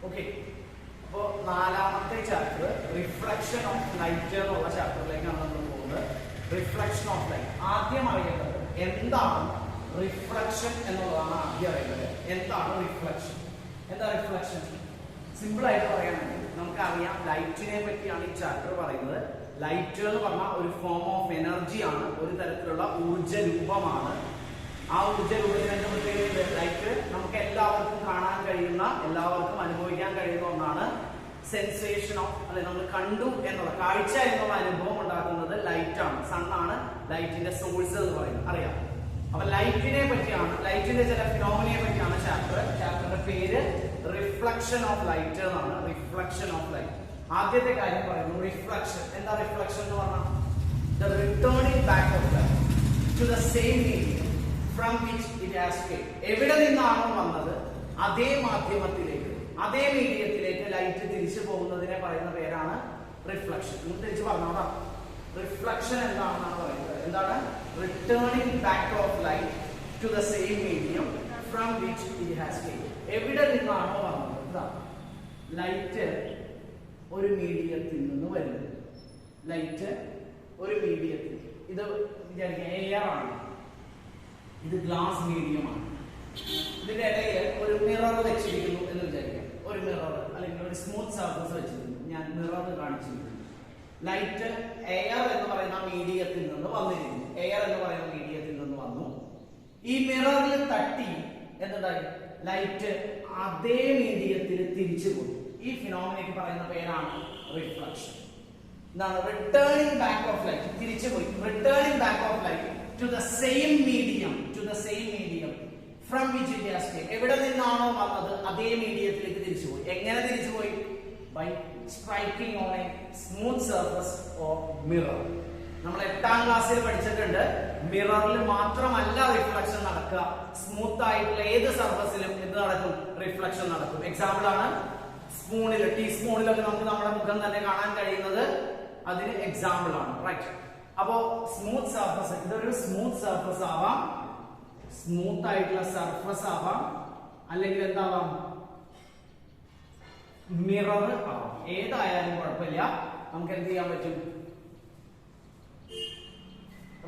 Okay, അപ്പോ നാലാമത്തെ chapter reflection of light എന്നുള്ള ചാപ്റ്ററിലേക്കാണ് നമ്മൾ പോകുന്നത്. Reflection of light. ആദ്യം അറിയേണ്ടത് എന്താണ് റിഫ്ലക്ഷൻ എന്നുള്ളതാണ്. ആദ്യം അറിയേണ്ടത് എന്താണ് റിഫ്ലക്ഷൻ. എന്താ റിഫ്ലക്ഷൻ? സിമ്പിൾ ആയിട്ട് പറയുകയാണെങ്കിൽ നമുക്കറിയാം, ലൈറ്റിനെ പറ്റിയാണ് ഈ ചാപ്റ്റർ പറയുന്നത്. ലൈറ്റ് എന്ന് പറഞ്ഞാൽ ഒരു ഫോം ഓഫ് എനർജി ആണ്, ഒരു തരത്തിലുള്ള ഊർജ രൂപമാണ്. ആ ഊർജ രൂപത്തിന് പ്രത്യേകത, ലൈറ്റ് നമുക്ക് എല്ലാവർക്കും കാണാൻ കഴിയുന്ന, എല്ലാവർക്കും അനുഭവിക്കാൻ കഴിയുന്ന ഒന്നാണ്. സെൻസേഷൻ ഓഫ്, അല്ലെ, നമ്മൾ കണ്ടു എന്നുള്ള, കാഴ്ച എന്നുള്ള അനുഭവം ഉണ്ടാക്കുന്നത് ലൈറ്റ് ആണ്. സണ്ണാണ് ലൈറ്റിന്റെ സോഴ്സ് എന്ന് പറയുന്നത്, അറിയാം. അപ്പൊ ലൈറ്റിനെ പറ്റിയാണ്, ലൈറ്റിന്റെ ചില ഫിനോമിനയെ പറ്റിയാണ് ചാപ്റ്ററിന്റെ പേര് റിഫ്ലക്ഷൻ ഓഫ് ലൈറ്റ് എന്നാണ്. Reflection of light. ആദ്യത്തെ കാര്യം പറയുന്നു റിഫ്ലക്ഷൻ. എന്താ റിഫ്ലക്ഷൻ എന്ന് പറഞ്ഞാൽ? The returning back of light to the same medium from which it has came. എവിടെ നിന്നാണോ വന്നത് അതേ മാധ്യമത്തിലേക്ക്, അതേ മീഡിയത്തിലേക്ക് ലൈറ്റ് തിരിച്ചു പോകുന്നതിനെ പറയുന്ന പേരാണ് റിഫ്ലക്ഷൻ. തിരിച്ചു പറഞ്ഞോടാ, റിഫ്ലക്ഷൻ എന്താണെന്നാണ് പറയുന്നത്. എന്താണ്? Returning back of light to the same medium from which it has came. എവിടെ നിന്നാണോ വന്നത്, ലൈറ്റ് ഒരു മീഡിയത്തിൽ നിന്ന് വരുന്നത്. ലൈറ്റ് ഒരു മീഡിയത്തിൽ, ഇത് വിചാരിക്കുക എയർ ആണ്, ഇത് ഗ്ലാസ് മീഡിയമാണ്. ഇതിന്റെ ഇടയിൽ ഒരു മിറർ വെച്ചിരിക്കുന്നു എന്ന് വിചാരിക്കാം. ഒരു മിറർ അല്ലെങ്കിൽ ഒരു സ്മൂത്ത് സർഫസ് വെച്ചിരിക്കുന്നു. ഞാൻ മിറർ കാണിച്ചിരിക്കുന്നു. ലൈറ്റ് എയർ എന്ന് പറയുന്ന മീഡിയത്തിൽ നിന്ന് വന്നിരിക്കുന്നു. എയർ എന്ന് പറയുന്ന മീഡിയത്തിൽ നിന്ന് വന്നു. ഈ മിററിൽ തട്ടി എന്തുണ്ടായി? ലൈറ്റ് അതേ മീഡിയത്തിൽ തിരിച്ചു പോയി. ഈ ഫിനോമിനയ്ക്ക് പറയുന്ന പേരാണ് റിഫ്ലക്ഷൻ. എന്താണ്? Returning back of light. തിരിച്ചു പോയി. Returning back of light to the same medium, from which it has came. എവിടെ നിന്നാണോ വന്നത് അതേ മീഡിയത്തിലേക്ക് തിരിച്ചുപോയി. എങ്ങനെ തിരിച്ചുപോയി? By striking on a smooth surface or mirror. നമ്മൾ 8ാം ക്ലാസ്സിൽ പഠിച്ചിട്ടുണ്ട്, മിററിൽ മാത്രമല്ല റിഫ്ലക്ഷൻ നടക്കുക, സ്മൂത്ത് ആയിട്ടുള്ള ഏത് സർഫസിലും എന്ത് നടക്കും? റിഫ്ലക്ഷൻ നടക്കും. എക്സാമ്പിൾ ആണ് സ്പൂണിൽ, ടീസ്പൂണിലൊക്കെ നമുക്ക് നമ്മുടെ മുഖം തന്നെ കാണാൻ കഴിയുന്നത് അതിന് എക്സാമ്പിൾ ആണ്. റൈറ്റ്. അപ്പോ സ്മൂത്ത് സർഫസ്, ഇതൊരു സ്മൂത്ത് സർഫസ് ആവാം, സ്മൂത്ത് ആയിട്ടുള്ള സർഫസ് ആവാം, അല്ലെങ്കിൽ എന്താവാം? മിറർ ആവാം. ഏതായാലും കുഴപ്പമില്ല, നമുക്ക് എന്ത് ചെയ്യാൻ പറ്റും?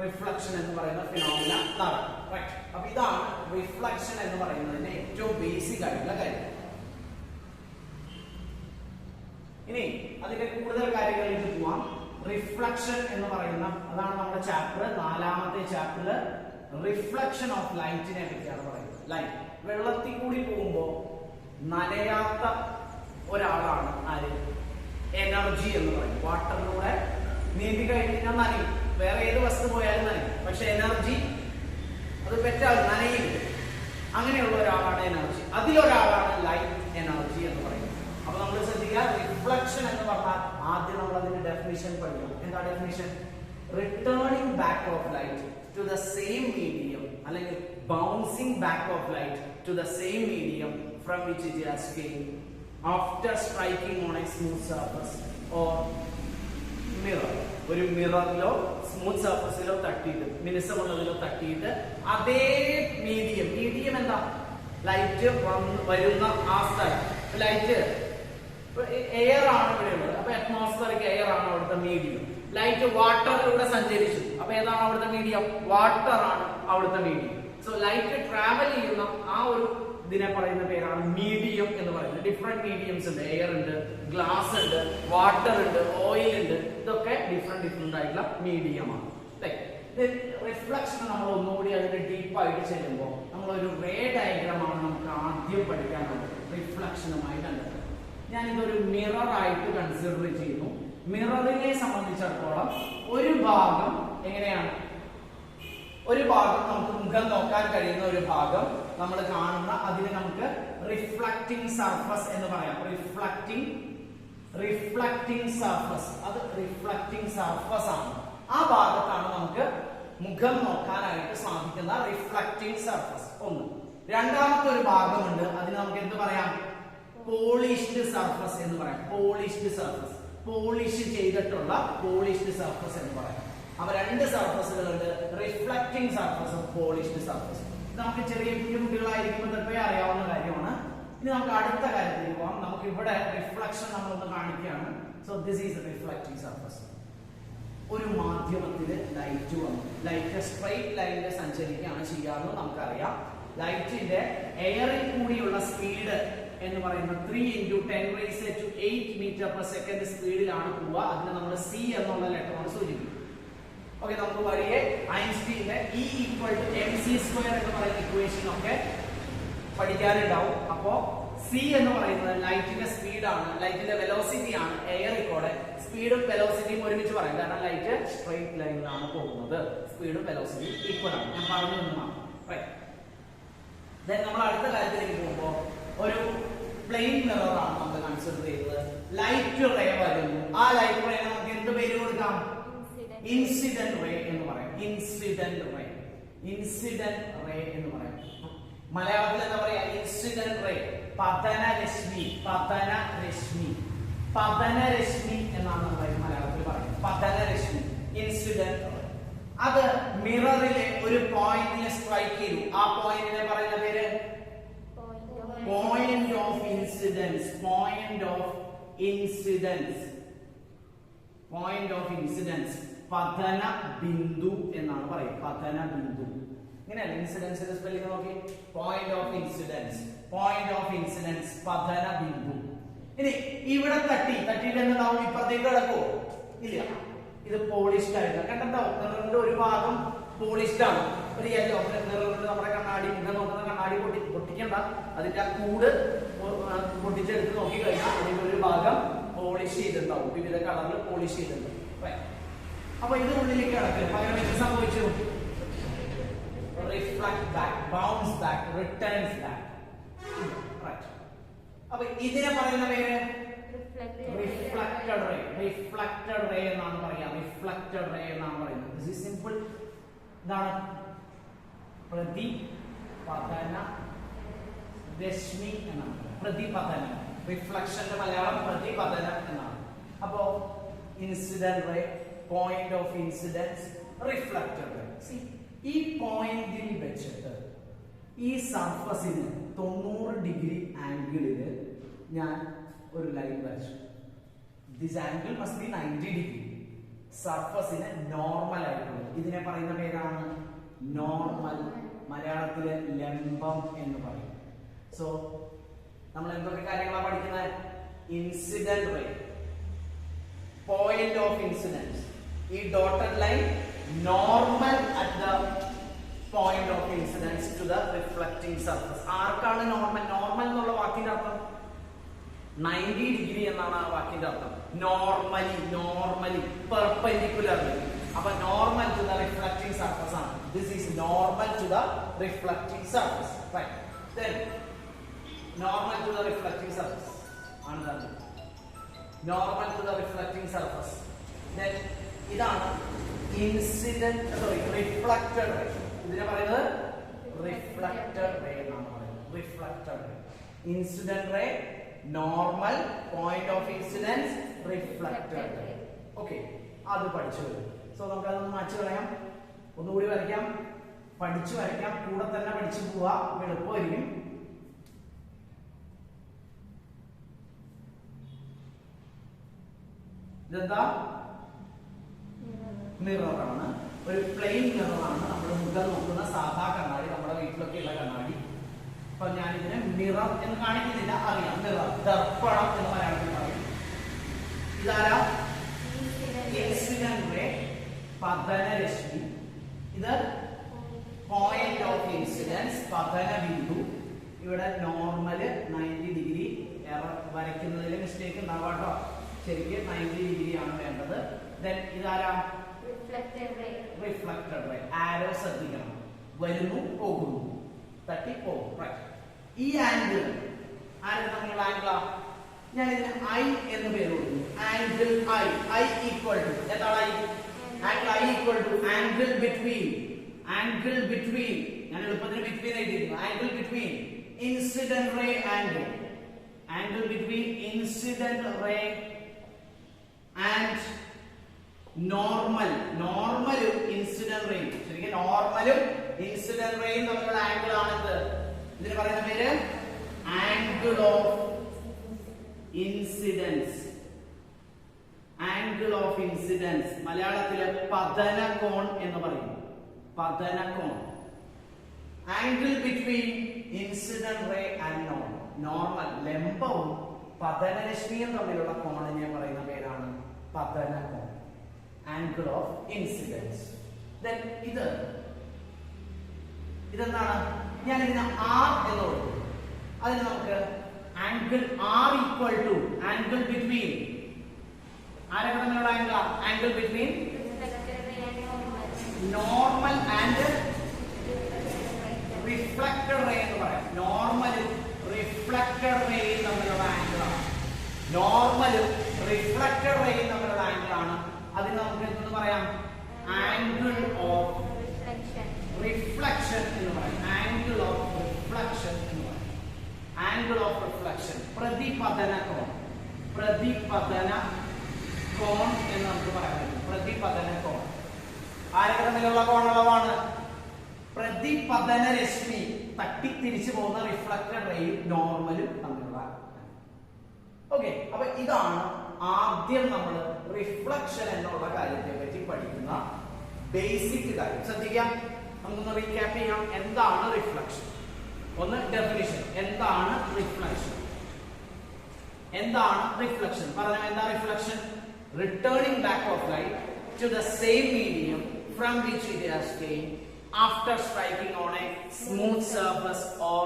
റിഫ്ലക്ഷൻ എന്ന് പറയുന്ന ഫിനോമിന നടക്കും. റൈറ്റ്. അപ്പൊ ഇതാണ് റിഫ്ലക്ഷൻ എന്ന് പറയുന്നതിന്റെ ഏറ്റവും ബേസിക് ആയിട്ടുള്ള കാര്യം. ഇനി അതിന്റെ കൂടുതൽ കാര്യങ്ങളിലേക്ക് പോവാം. റിഫ്ലക്ഷൻ എന്ന് പറയുന്ന, അതാണ് നമ്മുടെ ചാപ്റ്റർ, 4ാമത്തെ ചാപ്റ്ററിൽ റിഫ്ലക്ഷൻ ഓഫ് ലൈറ്റിനെ പറ്റിയാണ് പറയുന്നത്. ലൈറ്റ് വെള്ളത്തിൽ കൂടി പോകുമ്പോ നനയാത്ത ഒരാളാണ് ആര്? എനർജി എന്ന് പറയും. വാട്ടറിലൂടെ നീന്തി കഴിഞ്ഞാൽ നനയും, വേറെ ഏത് വസ്തു പോയാലും നനയും. പക്ഷെ എനർജി അത് പെറ്റാൽ നനയില്ല. അങ്ങനെയുള്ള ഒരാളാണ് എനർജി. അതിലൊരാളാണ് ലൈറ്റ് എനർജി എന്ന് പറയുന്നത്. അപ്പൊ നമ്മൾ ശ്രദ്ധിക്കുക, റിഫ്ലക്ഷൻ എന്ന് പറഞ്ഞാൽ ആദ്യം നമ്മൾ അതിന്റെ ഡെഫിനിഷൻ പഠിക്കണം. എന്താ definition? Returning back of light to the same medium, അല്ലെങ്കിൽ bouncing back of light to the same medium from which it has came after striking on a smooth surface or mirror. ഒരു മിററിലോ smooth സർഫസിലോ തട്ടിയിട്ട്, മിനുസമുള്ളതിലോ തട്ടിയിട്ട് അതേ medium എന്താ? Light വരുന്ന ആ സ്ഥലം. Light air ആണ് ഇവിടെ ഉള്ളത്, അപ്പൊ അറ്റ്മോസ്ഫിയറിക് എയർ ആണ് അവിടുത്തെ മീഡിയം. ലൈറ്റ് വാട്ടറിലൂടെ സഞ്ചരിച്ചു, അപ്പൊ ഏതാണ് അവിടുത്തെ മീഡിയം? വാട്ടർ ആണ് അവിടുത്തെ മീഡിയം. സോ ലൈറ്റ് ട്രാവൽ ചെയ്യുന്ന ആ ഒരു ഇതിനെ പറയുന്ന പേരാണ് മീഡിയം എന്ന് പറയുന്നത്. ഡിഫറെന്റ് മീഡിയംസ് ഉണ്ട്. എയർ ഉണ്ട്, ഗ്ലാസ് ഉണ്ട്, വാട്ടർ ഉണ്ട്, ഓയിൽ ഉണ്ട്. ഇതൊക്കെ ഡിഫറെന്റ് ആയിട്ടുള്ള മീഡിയമാണ്. റിഫ്ലക്ഷൻ നമ്മൾ ഒന്നുകൂടി അതിന്റെ ഡീപ്പായിട്ട് ചെല്ലുമ്പോൾ നമ്മളൊരു റേ ഡയഗ്രാമാണ് നമുക്ക് ആദ്യം പഠിക്കാനുള്ളത്. റിഫ്ലക്ഷനുമായി കണ്ടെത്തുന്നത്. ഞാനിതൊരു മിറർ ആയിട്ട് കൺസിഡർ ചെയ്യുന്നു. മിററിനെ സംബന്ധിച്ചിടത്തോളം ഒരു ഭാഗം എങ്ങനെയാണ്? ഒരു ഭാഗം നമുക്ക് മുഖം നോക്കാൻ കഴിയുന്ന ഒരു ഭാഗം നമ്മൾ കാണുന്ന, അതിന് നമുക്ക് റിഫ്ലക്റ്റിംഗ് സർഫസ് എന്ന് പറയാം. റിഫ്ലക്റ്റിംഗ് സർഫസ്, അത് റിഫ്ലക്റ്റിംഗ് സർഫസ് ആണ്. ആ ഭാഗത്താണ് നമുക്ക് മുഖം നോക്കാനായിട്ട് സാധിക്കുന്ന റിഫ്ലക്റ്റിംഗ് സർഫസ്. ഒന്ന്. രണ്ടാമത്തെ ഒരു ഭാഗമുണ്ട്, അതിന് നമുക്ക് എന്ത് പറയാം? പോളിഷ്ഡ് സർഫസ് എന്ന് പറയാം. പോളിഷ്ഡ് സർഫസ്, പോളിഷ് ചെയ്തിട്ടുള്ള പോളിഷ്ഡ് സർഫസ് എന്ന് പറയാം. അപ്പൊ രണ്ട് സർഫസുകളുണ്ട്, റിഫ്ലക്റ്റിംഗ് സർഫസും പോളിഷ്ഡ് സർഫസും. നമുക്ക് ചെറിയ കുഞ്ഞു കുട്ടികളായിരിക്കുമ്പോൾ തൊട്ടേ അറിയാവുന്ന കാര്യമാണ്. ഇനി നമുക്ക് അടുത്ത കാര്യത്തിലേക്ക് പോകാം. നമുക്ക് ഇവിടെ റിഫ്ലക്ഷൻ നമ്മളൊന്ന് കാണിക്കുകയാണ്. So this is reflecting surface. ഒരു മാധ്യമത്തിൽ ലൈറ്റ് വന്നു. ലൈറ്റ് സ്ട്രൈറ്റ് ലൈനിൽ സഞ്ചരിക്കുകയാണ് ചെയ്യാമെന്ന് നമുക്കറിയാം. ലൈറ്റിന്റെ എയറിൽ കൂടിയുള്ള സ്പീഡ് എന്ന് പറയുന്നത് 3 × 10⁸ മീറ്റർ/സെക്കൻഡ് സ്പീഡിലാണ് പോവുക. അതിനെ നമ്മൾ സി എന്നുള്ള ലെറ്ററാണ് സൂചിപ്പിക്കുന്നത്. ഓക്കെ, നമുക്ക് വഴിയെ ഐൻസ്റ്റീന്റെ E = mc² എന്ന് പറയുന്ന ഇക്വേഷൻ ഒക്കെ പഠിക്കാനുണ്ടാവും. അപ്പോ സി എന്ന് പറയുന്നത് ലൈറ്റിന്റെ സ്പീഡാണ്, ലൈറ്റിന്റെ വെലോസിറ്റി ആണ്. എയറിൽ കൂടെ സ്പീഡും വെലോസിറ്റിയും ഒരുമിച്ച് പറയും, കാരണം ലൈറ്റ് സ്ട്രെയിറ്റ് ലൈനിലാണ് പോകുന്നത്. സ്പീഡും വെലോസിറ്റി ഈക്വൽ ആണ്. ഞാൻ പറഞ്ഞു തന്നതാണ്. നമ്മൾ അടുത്ത കാര്യത്തിലേക്ക് പോകുമ്പോൾ ഒരു പ്ലെയിൻ മിറർ ആണ് നമ്മൾ കൺസിഡർ ചെയ്യുന്നത്. ലൈറ്റ് റേ വരുന്നു. ആ ലൈറ്റ് റേ നമുക്ക് എന്ത് പേര് കൊടുക്കാം? ഇൻസിഡന്റ് റേ എന്ന് പറയാം. ഇൻസിഡന്റ് റേ, ഇൻസിഡന്റ് റേ എന്ന് പറയാം. മലയാളത്തിൽ എന്താ പറയാ? ഇൻസിഡന്റ് റേ, പതനരശ്മി, പതനരശ്മി, പതനരശ്മി എന്നാണ് നമ്മൾ മലയാളത്തിൽ പറയുന്നത്. പതനരശ്മി, ഇൻസിഡന്റ് റേ. അത് മിററിലെ ഒരു പോയിന്റിനെ സ്ട്രൈക്ക് ചെയ്തു. ആ പോയിന്റിനെ പറയുന്ന പേര് point of incidents. Point of incidents, point of incidence, പതന ബിന്ദു എന്നാണ് പറയുക. പതന ബിന്ദു. ഇങ്ങനെയല്ല ഇൻസിഡൻസിന്റെ സ്പെല്ലിംഗ് നോക്കി. Point of incidents, point of incidence, പതന ബിന്ദു. ഇനി ഇവിടെ തട്ടിയിട്ട് എന്താവും? ഇപ്പുറത്തേക്ക് കിടക്കുവോ? ഇല്ല. ഇത് പോളിഷ്ഡ് ആയിട്ട് കണ്ടെത്താവും. മിററിന്റെ ഒരു ഭാഗം പോളിഷ്ഡ് ആണ്. ഒരു യെല്ലോ മിററിന്റെ നമ്മുടെ കണ്ണാടി, ഇങ്ങനെ നോക്കുന്ന കണ്ണാടി പൊട്ടിക്കണ്ട, അതിന്റെ ആ കൂട് പൊട്ടിച്ചെടുത്ത് നോക്കി കഴിഞ്ഞാൽ അതിന്റെ ഒരു ഭാഗം പോളിഷ് ചെയ്തിട്ടുണ്ടാവും. വിവിധ കളറിൽ പോളിഷ് ചെയ്തിട്ടുണ്ട്. അപ്പൊ ഇത് ഉള്ളിലേക്ക് കിടക്കും. പകരം എന്ത് സംഭവിച്ചു? Reflect back, bounce back, returns back. അപ്പൊ ഇതിനെ പറയുന്ന പേര് റിഫ്ലക്റ്റഡ് റേ. റിഫ്ലക്റ്റഡ് റേ എന്നാണ് പറയാ. റിഫ്ലക്റ്റഡ് റേ എന്നാണ് പറയുന്നത്. This is simple. ഇതാണ് പ്രതിപതന രശ്മി എന്നാണ്. പ്രതിപതനം, റിഫ്ലക്ഷന്റെ മലയാളം പ്രതിപതനം എന്നാണ്. അപ്പോ incident ray, point of incidence, reflected ray. ഈ പോയിന്റിൽ വെച്ചിട്ട് ഈ സർഫസിന് 90 ഡിഗ്രി ആംഗിളില് ഞാൻ ഒരു ലൈൻ വരച്ചു. This angle must be 90 degree. സർഫസിന് നോർമൽ ആയിട്ടുള്ളത്. ഇതിനെ പറയുന്ന പേരാണ് നോർമൽ. മലയാളത്തില് ലംബം എന്ന് പറയും. സോ നമ്മൾ എന്തൊക്കെ കാര്യങ്ങളാണ് പഠിക്കുന്നത്? Incident ray, point of incidence, ഈ dotted line normal at the point of incidence to the reflecting surface. ആർക്കാണ് നോർമൽ? നോർമൽ എന്നുള്ള വാക്കിന്റെ അർത്ഥം 90 ഡിഗ്രി എന്നാണ് ആ വാക്കിന്റെ അർത്ഥം. Normally, normally, perpendicularly. അപ്പൊ normal to the reflecting surface ആണ്. This is normal to the reflecting surface. Right. Then normal to the reflecting surface ആണ് that. Normal to the reflecting surface. Then ഇതാണ് ഇൻസിഡന്റ് റിഫ്ലക്റ്റഡ് റേ. ഇതിനെ പറയുന്നത് reflected ray എന്നാണ് പറയുന്നത്. Reflected ray, incident ray, normal, point of incidence, reflected ray. Okay, അത് പഠിച്ചു വരും. So നമുക്ക് അതൊന്ന് മാറ്റി കളയാം. ഒന്നുകൂടി വരയ്ക്കാം. പഠിച്ചു വരയ്ക്കാം. കൂടെ തന്നെ പഠിച്ചു പോവാ, എളുപ്പമായിരിക്കും. ഇതെന്താ? മിററാണ്. ഒരു പ്ലെയിൻ മിററാണ്. നമ്മൾ മുഖം നോക്കുന്ന സാധാ കണ്ണാടി, നമ്മുടെ വീട്ടിലൊക്കെ ഉള്ള കണ്ണാടി. അപ്പൊ ഞാൻ ഇതിനെ മിറർ എന്ന് കാണിക്കുന്നില്ല, അറിയാം. മിറർ, ദർപ്പണം എന്ന് മലയാളത്തിൽ പറയും. ഇതാരാ? ഇൻസിഡന്റ് റേ, പതനരശ്മി. ഇത് പോയിന്റ് ഓഫ് ഇൻസിഡൻസ്, പതന ബിന്ദു. ഇവിടെ നോർമല് 90 ഡിഗ്രി. വരയ്ക്കുന്നതിൽ മിസ്റ്റേക്ക് ഉണ്ടാവാട്ടോ. ശരിക്കും 90 ഡിഗ്രി ആണ് വേണ്ടത്. ദെൻ ഇതാരാ? Reflected ray. ആരോ ശ്രദ്ധിക്കണം. വരുന്നു, പോകുന്നു, തട്ടി പോകും. ഈ ആംഗിൾ ആരും തമ്മിലുള്ള ആംഗിളാ? ഞാൻ ഇതിന് ഐ എന്ന് പേര് കൊടുക്കുന്നു. Angle I. I equal to എന്താണ്? I angle I equal to angle between. Angle between, ഞാൻ എളുപ്പത്തിന് ബിറ്റ്വീൻ എഴുതിയിരുന്നു. Angle between incident ray angle. Angle between incident ray and normal. നോർമലും ഇൻസിഡന്റ് റേയും, ശരിക്കും നോർമലും ഇൻസിഡന്റ് റേയും തമ്മിലുള്ള ആംഗിൾ ആണിത്. ഇതിന് പറയുന്ന പേര് ആംഗിൾ ഓഫ് പതന കോൺ എന്ന് പറയും. പതന കോൺ. Angle between incident ray and normal, ലംബവും പതനരശ്മിയും തമ്മിലുള്ള കോണിനെ പറയുന്ന പേരാണ് പതന കോൺ. Angle of incidence. ദെൻ ഇതെന്താണ്? ഞാൻ ഇതിന് ആർ എന്ന് കൊടുക്കും. അതിന് നമുക്ക് angle R equal to angle between ആരൊക്കെ തമ്മിലുള്ള angle between normal and reflected ray എന്ന് പറയാം. നോർമലും റിഫ്ലക്റ്റഡ് റേയും തമ്മിലുള്ള ആംഗിൾ ആണ്. നോർമലും റിഫ്ലക്റ്റഡ് റേയും തമ്മിലുള്ള ആംഗിൾ ആണ്. അതിന് നമുക്ക് എന്തെന്ന് പറയാം? ആംഗിൾ ഓഫ് റിഫ്ലക്ഷൻ എന്ന് പറയും. ആംഗിൾ ഓഫ് റിഫ്ലക്ഷൻ എന്ന് പറയും. ആംഗിൾ ഓഫ് റിഫ്ലക്ഷൻ, പ്രതിപതന കോൺ. പ്രതിപതന കോൺ എന്ന് നമുക്ക് പറയാൻ പറ്റും. പ്രതിപതന കോൺ ആരൊക്കെ തമ്മിലുള്ള കോണളവാണ്? പ്രതിപതന രശ്മി തട്ടി തിരിച്ചു പോകുന്ന റിഫ്ലക്റ്റഡ് റേയും നോർമലും തമ്മിലുള്ള. ഓക്കെ, അപ്പൊ ഇതാണ് ആദ്യം നമ്മൾ റിഫ്ലക്ഷൻ എന്നുള്ള കാര്യത്തെ പറ്റി പഠിക്കുന്ന ബേസിക് കാര്യം. ശ്രദ്ധിക്കാം, നമുക്കൊന്ന് റീക്യാപ്പ് ചെയ്യാം. എന്താണ് റിഫ്ലക്ഷൻ? ഒന്ന് ഡെഫിനിഷൻ. എന്താണ് റിഫ്ലക്ഷൻ? എന്താണ് റിഫ്ലക്ഷൻ? പറഞ്ഞാൽ എന്താ reflection? Returning back of light to the same medium from which it has came after striking on a smooth surface or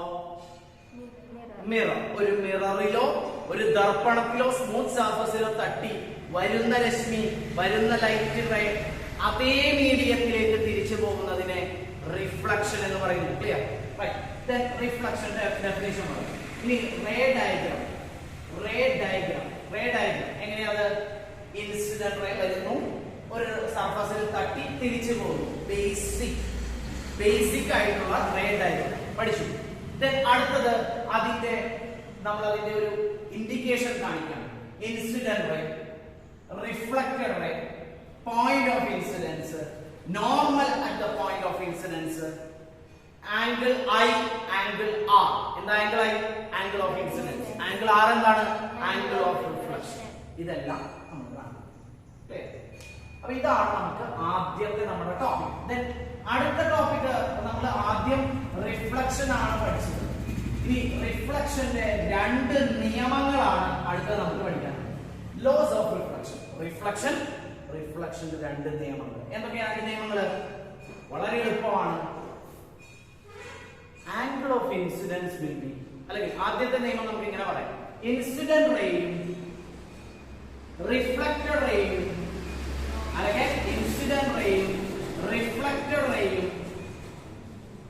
mirror. ഒരു മിററിലോ ഒരു ദർപ്പണത്തിലോ സ്മൂത്ത് സർഫസിലോ തട്ടി വരുന്ന രശ്മി, വരുന്ന ലൈറ്റ് റേ അതേ മീഡിയത്തിലേക്ക് തിരിച്ചു പോകുന്നതിനെ റിഫ്ലക്ഷൻ എന്ന് പറയുന്നു. ക്ലിയർ? റിഫ്ലക്ഷന്റെ ഡെഫിനിഷൻ പറയും. ഇനി റേ ഡയഗ്രാം. റേ ഡയഗ്രാം എങ്ങനെയാണ്? ഇൻസിഡന്റ് റേ വരുന്നു, ഒരു സർഫസിൽ തട്ടി തിരിച്ചു പോകുന്നു. ബേസിക് ആയിട്ടുള്ള റേ ഡയഗ്രാം പഠിച്ചു. അടുത്തത് നമ്മൾ അതിന്റെ ഒരു ഇൻഡിക്കേഷൻ കാണിക്കണം. Incident ray, reflected ray, point of incidence, normal at the point of incidence, angle I, angle R. എന്താ angle I? Angle of incidence. Angle R എന്താണ്? Angle of reflection. ഇതെല്ലാം നമ്മൾ കാണും. അപ്പൊ ഇതാണ് നമുക്ക് ആദ്യത്തെ നമ്മുടെ ടോപ്പിക്. അടുത്ത ടോപ്പിക് നമ്മൾ ആദ്യം റിഫ്ലക്ഷൻ ആണ് പഠിച്ചത്. ഇനി റിഫ്ലക്ഷന്റെ രണ്ട് നിയമങ്ങളാണ് അടുത്ത നമുക്ക് പഠിക്കാൻ. Loss of reflection. റിഫ്ലക്ഷന്റെ രണ്ട് നിയമങ്ങൾ. എന്തൊക്കെയാണ് ഈ നിയമങ്ങൾ? വളരെ എളുപ്പമാണ്. Angle of incidents will be, അല്ലെങ്കിൽ ആദ്യത്തെ നിയമം നമുക്ക് ഇങ്ങനെ പറയാം. ഇൻസിഡന്റ് റേയും റിഫ്ലക്റ്റഡ് റേയും, അല്ലെങ്കിൽ ഇൻസിഡന്റ് റേയും റിഫ്ലക്റ്റഡ് റേയും